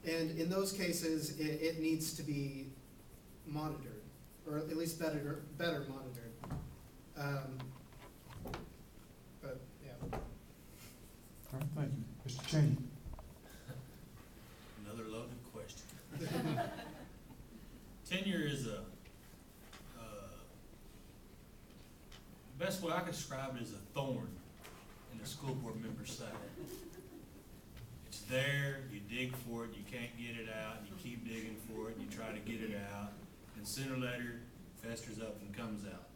And in those cases, it needs to be monitored, or at least better monitored. But, yeah. All right, thank you. Mr. Cheney? Another loaded question. Tenure is best way I can describe it is a thorn in the school board member's side. It's there, you dig for it, you can't get it out, you keep digging for it, you try to get it out, and sooner or later, festers up and comes out.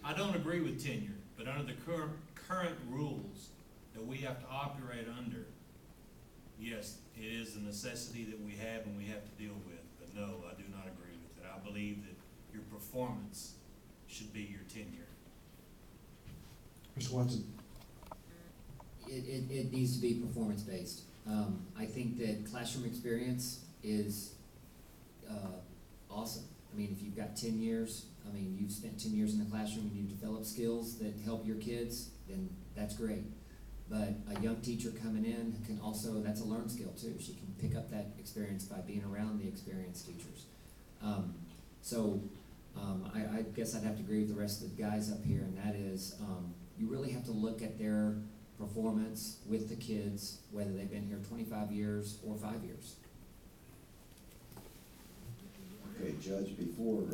I don't agree with tenure, but under the current rules that we have to operate under, yes, it is a necessity that we have and we have to deal with, but no, I do not agree with it. I believe that your performance should be your tenure. Mr. Watson? It needs to be performance-based. I think that classroom experience is awesome. I mean, if you've got 10 years, I mean, you've spent 10 years in the classroom and you've developed skills that help your kids, then that's great. But a young teacher coming in can also, that's a learned skill too. She can pick up that experience by being around the experienced teachers. I guess I'd have to agree with the rest of the guys up here, and that is, you really have to look at their performance with the kids, whether they've been here 25 years or 5 years. Okay, Judge, before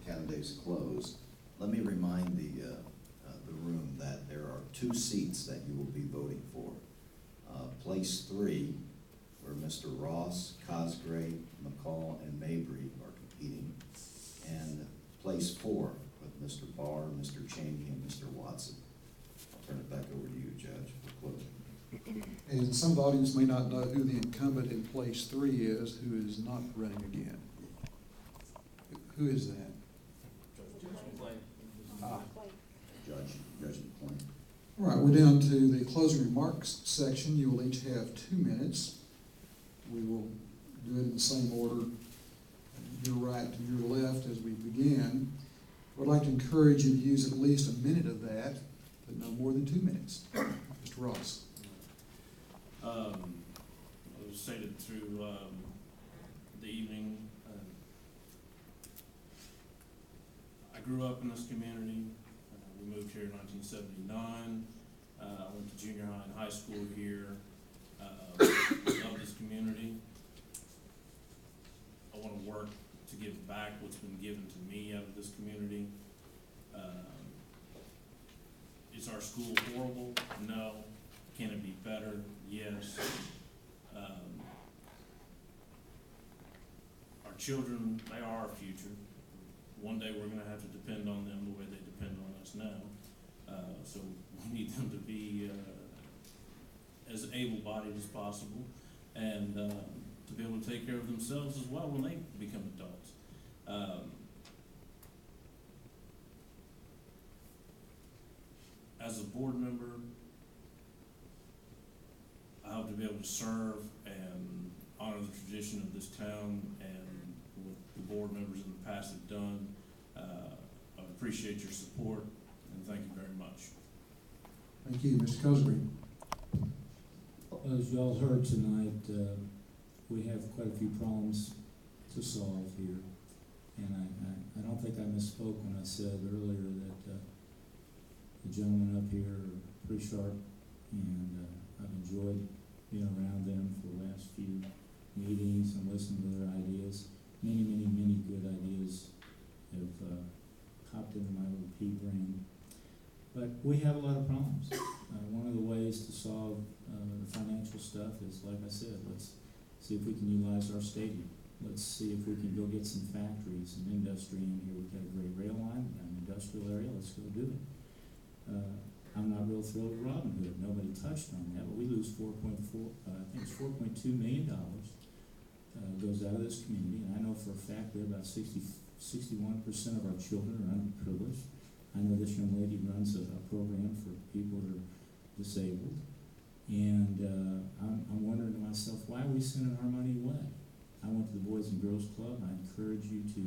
candidates close, let me remind the room that there are 2 seats that you will be voting for. Place 3, where Mr. Ross, Cosgrave, McCall, and Mabry are competing, and place 4 with Mr. Barr, Mr. Cheney, and Mr. Watson. I'll turn it back over to you, Judge, for closing. And some of the audience may not know who the incumbent in place 3 is, who is not running again. Who is that? Judge McClain. All right, we're down to the closing remarks section. You will each have 2 minutes. We will do it in the same order, your right to your left as we begin. I would like to encourage you to use at least a minute of that, but no more than 2 minutes. Mr. Ross. I was stated through the evening. I grew up in this community. We moved here in 1979. I went to junior high and high school here. Love this community. I want to work to give back what's been given to me out of this community. Is our school horrible? No. Can it be better? Yes. Our children, they are our future. One day we're going to have to depend on them the way they depend on us now. So we need them to be as able-bodied as possible, and to be able to take care of themselves as well when they become adults. As a board member, I hope to be able to serve and honor the tradition of this town and what the board members in the past have done. I appreciate your support, and thank you very much. Thank you. Mr. Cosgrave. As y'all heard tonight, we have quite a few problems to solve here. And I don't think I misspoke when I said earlier that the gentlemen up here are pretty sharp, and I've enjoyed being around them for the last few meetings and listening to their ideas. Many, many, many good ideas have popped into my little pea brain. But we have a lot of problems. One of the ways to solve the financial stuff is, like I said, let's see if we can utilize our stadium. Let's see if we can go get some factories and industry in here. We've got a great rail line, we've got an industrial area, let's go do it. I'm not real thrilled with Robin Hood. Nobody touched on that, but we lose I think it's $4.2 million goes out of this community. And I know for a fact that about 61% of our children are underprivileged. I know this young lady runs a program for people that are disabled. And I'm wondering to myself, why are we sending our money away? I went to the Boys and Girls Club. I encourage you to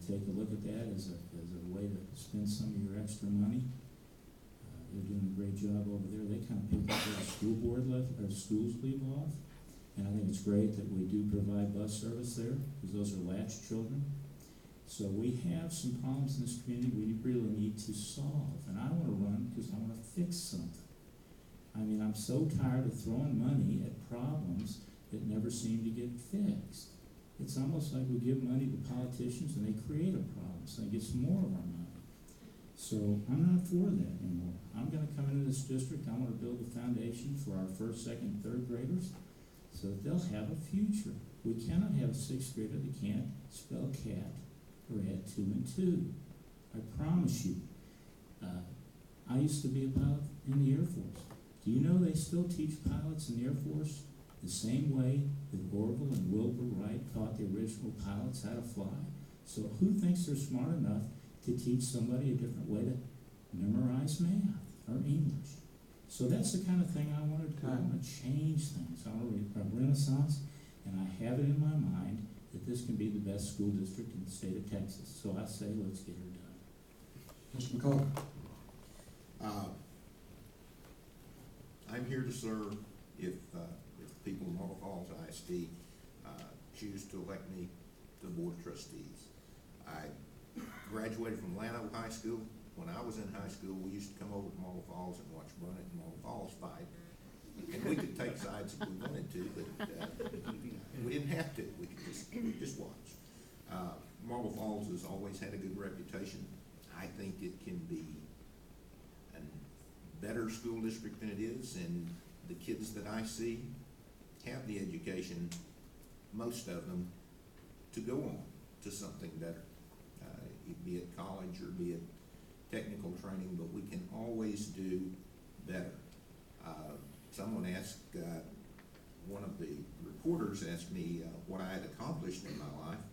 take a look at that as a way to spend some of your extra money. They're doing a great job over there. They kind of pick up where the school board left, or schools leave off. And I think it's great that we do provide bus service there, because those are latched children. So we have some problems in this community we really need to solve. And I want to run because I want to fix something. I mean, I'm so tired of throwing money at problems that never seem to get fixed. It's almost like we give money to politicians and they create a problem, so they get some more of our money. So I'm not for that anymore. I'm going to come into this district. I want to build a foundation for our first, second, third graders so that they'll have a future. We cannot have a sixth grader that can't spell cat or add 2 and 2. I promise you. I used to be a pilot in the Air Force. Do you know they still teach pilots in the Air Force the same way that Orville and Wilbur Wright taught the original pilots how to fly? So who thinks they're smart enough to teach somebody a different way to memorize math or English? So that's the kind of thing I want to do. I want to change things. I want a renaissance, and I have it in my mind that this can be the best school district in the state of Texas. So I say, let's get her done. Mr. McCall. I'm here to serve if people in Marble Falls ISD choose to elect me to the Board of Trustees. I graduated from Atlanta High School, when I was in high school, we used to come over to Marble Falls and watch Brunnett and Marble Falls fight. And we could take sides if we wanted to, but we didn't have to. We could just watch. Marble Falls has always had a good reputation. I think it can be a better school district than it is, and the kids that I see have the education, most of them, to go on to something better, be it college or be it technical training, but we can always do better. Someone asked, one of the reporters asked me what I had accomplished in my life.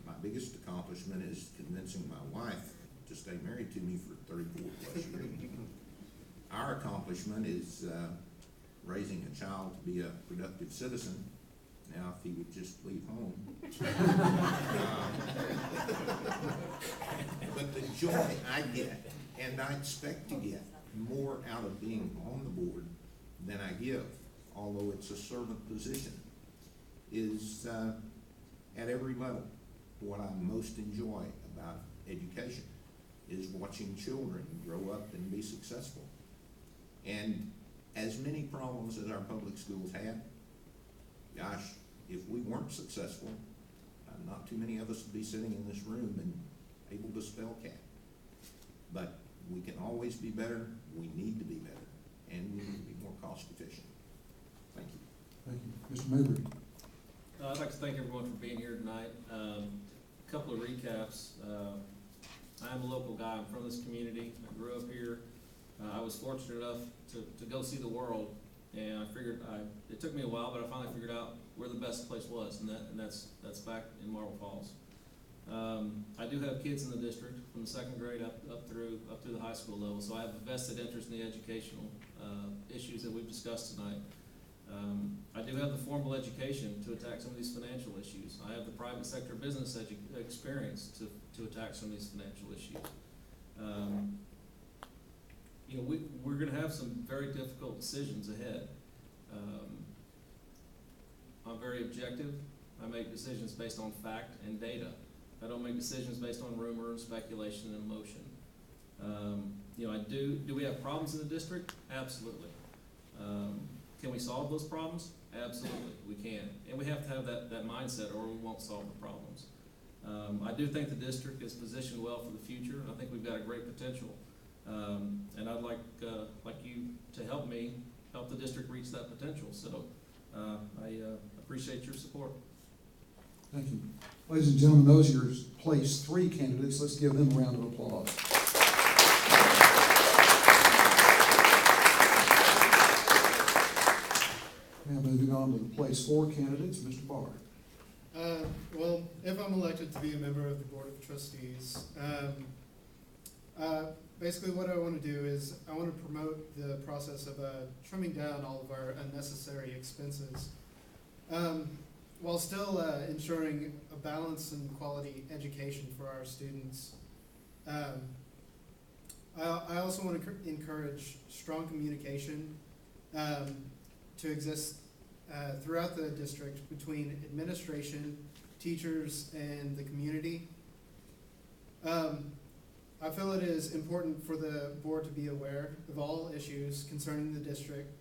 My biggest accomplishment is convincing my wife to stay married to me for 34 plus years. Our accomplishment is raising a child to be a productive citizen. Now, if he would just leave home. But the joy I get, and I expect to get more out of being on the board than I give, although it's a servant position, is at every level. What I most enjoy about education is watching children grow up and be successful. And as many problems as our public schools have, gosh, if we weren't successful, not too many of us would be sitting in this room and able to spell cat. But we can always be better, we need to be better, and we need to be more cost efficient. Thank you. Thank you. Mr. Mabry. I'd like to thank everyone for being here tonight. A couple of recaps. I'm a local guy. I'm from this community. I grew up here. I was fortunate enough to go see the world, and I figured it took me a while, but I finally figured out where the best place was, and that's back in Marble Falls. I do have kids in the district from the second grade up through the high school level, so I have a vested interest in the educational issues that we've discussed tonight. I do have the formal education to attack some of these financial issues. I have the private sector business experience to attack some of these financial issues. You know, we're going to have some very difficult decisions ahead. I'm very objective. I make decisions based on fact and data. I don't make decisions based on rumor and speculation and emotion. You know, do we have problems in the district? Absolutely. Can we solve those problems? Absolutely, we can. And we have to have that mindset or we won't solve the problems. I do think the district is positioned well for the future. I think we've got a great potential. And I'd like you to help me help the district reach that potential. So I appreciate your support. Thank you. Ladies and gentlemen, those are your place 3 candidates. Let's give them a round of applause. Now moving on to the place 4 candidates, Mr. Barr. Well, if I'm elected to be a member of the Board of Trustees, basically what I want to do is I want to promote the process of trimming down all of our unnecessary expenses, while still ensuring a balanced and quality education for our students. I also want to encourage strong communication to exist throughout the district between administration, teachers, and the community. I feel it is important for the board to be aware of all issues concerning the district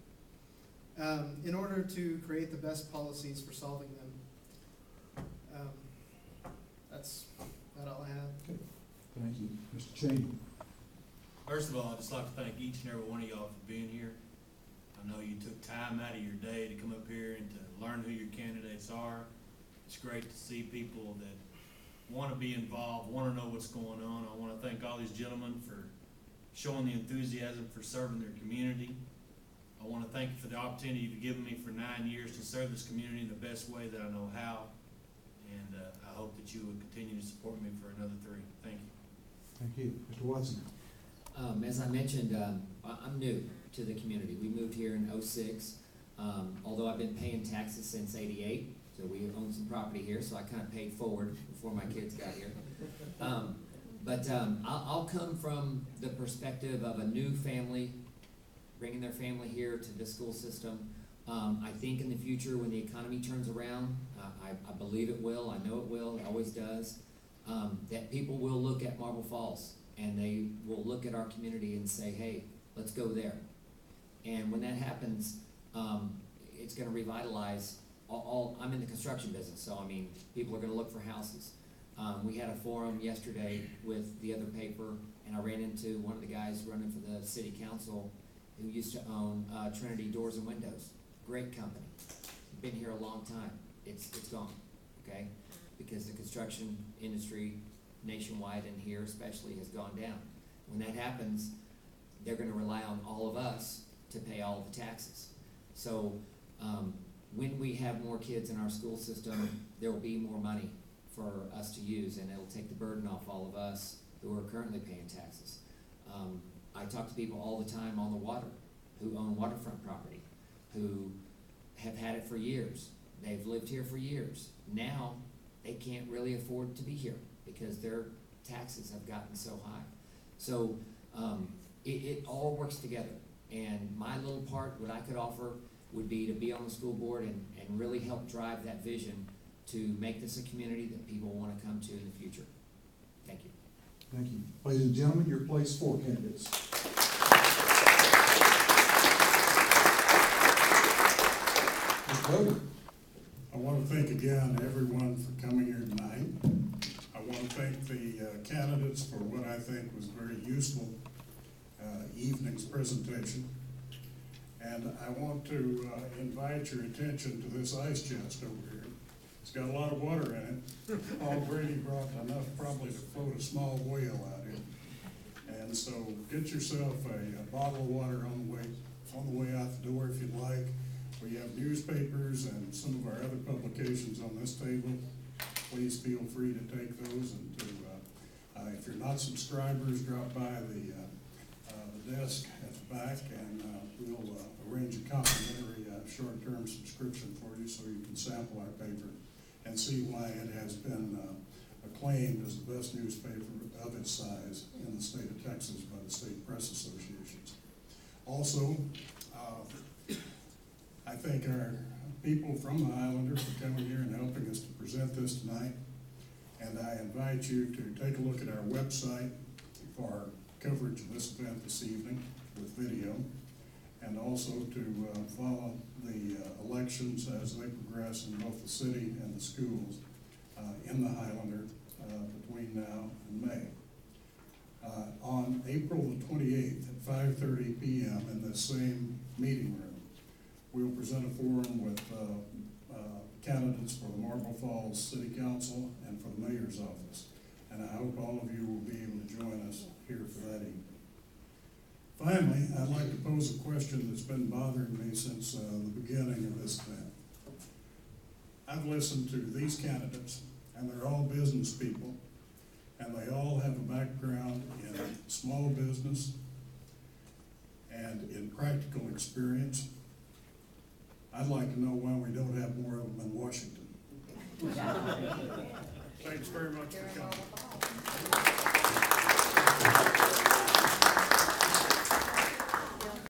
in order to create the best policies for solving them. That's all I have. Okay. Thank you. Mr. Cheney. First of all, I'd just like to thank each and every one of y'all for being here. I know you took time out of your day to come up here and to learn who your candidates are. It's great to see people that want to be involved, want to know what's going on. I want to thank all these gentlemen for showing the enthusiasm for serving their community. I want to thank you for the opportunity you've given me for 9 years to serve this community in the best way that I know how. And I hope that you will continue to support me for another 3. Thank you. Thank you. Mr. Watson. As I mentioned, I'm new to the community. We moved here in '06. Although I've been paying taxes since '88, so we own some property here, so I kind of paid forward before my kids got here. I'll come from the perspective of a new family, bringing their family here to the school system. I think in the future when the economy turns around, I believe it will, I know it will, it always does, that people will look at Marble Falls and they will look at our community and say, hey, let's go there. And when that happens, it's gonna revitalize I'm in the construction business, so I mean, people are gonna look for houses. We had a forum yesterday with the other paper, and I ran into one of the guys running for the city council who used to own Trinity Doors and Windows. Great company, been here a long time. It's gone, okay? Because the construction industry nationwide and here especially has gone down. When that happens, they're gonna rely on all of us to pay all of the taxes. So when we have more kids in our school system, there will be more money for us to use, and it'll take the burden off all of us who are currently paying taxes. I talk to people all the time on the water who own waterfront property, who have had it for years. They've lived here for years. Now, they can't really afford to be here because their taxes have gotten so high. So it all works together. And my little part, what I could offer, would be to be on the school board and really help drive that vision to make this a community that people want to come to in the future. Thank you. Thank you. Ladies and gentlemen, your place 4 candidates. I want to thank again everyone for coming here tonight. I want to thank the candidates for what I think was a very useful evening's presentation. And I want to invite your attention to this ice chest over here. It's got a lot of water in it. Paul Brady brought enough probably to float a small whale out here. And so get yourself a bottle of water on the way out the door if you'd like. We have newspapers and some of our other publications on this table. Please feel free to take those, and to, if you're not subscribers, drop by the desk at the back, and we'll arrange a complimentary short-term subscription for you so you can sample our paper and see why it has been acclaimed as the best newspaper of its size in the state of Texas by the State Press Associations. Also, I thank our people from the Highlander for coming here and helping us to present this tonight. And I invite you to take a look at our website for our coverage of this event this evening with video, and also to follow the elections as they progress in both the city and the schools in the Highlander between now and May. On April the 28th at 5:30 p.m. in the same meeting room, we'll present a forum with candidates for the Marble Falls City Council and for the Mayor's Office. And I hope all of you will be able to join us here for that evening. Finally, I'd like to pose a question that's been bothering me since the beginning of this event. I've listened to these candidates, and they're all business people, and they all have a background in small business and in practical experience. I'd like to know why we don't have more of them in Washington. Thanks very much for coming.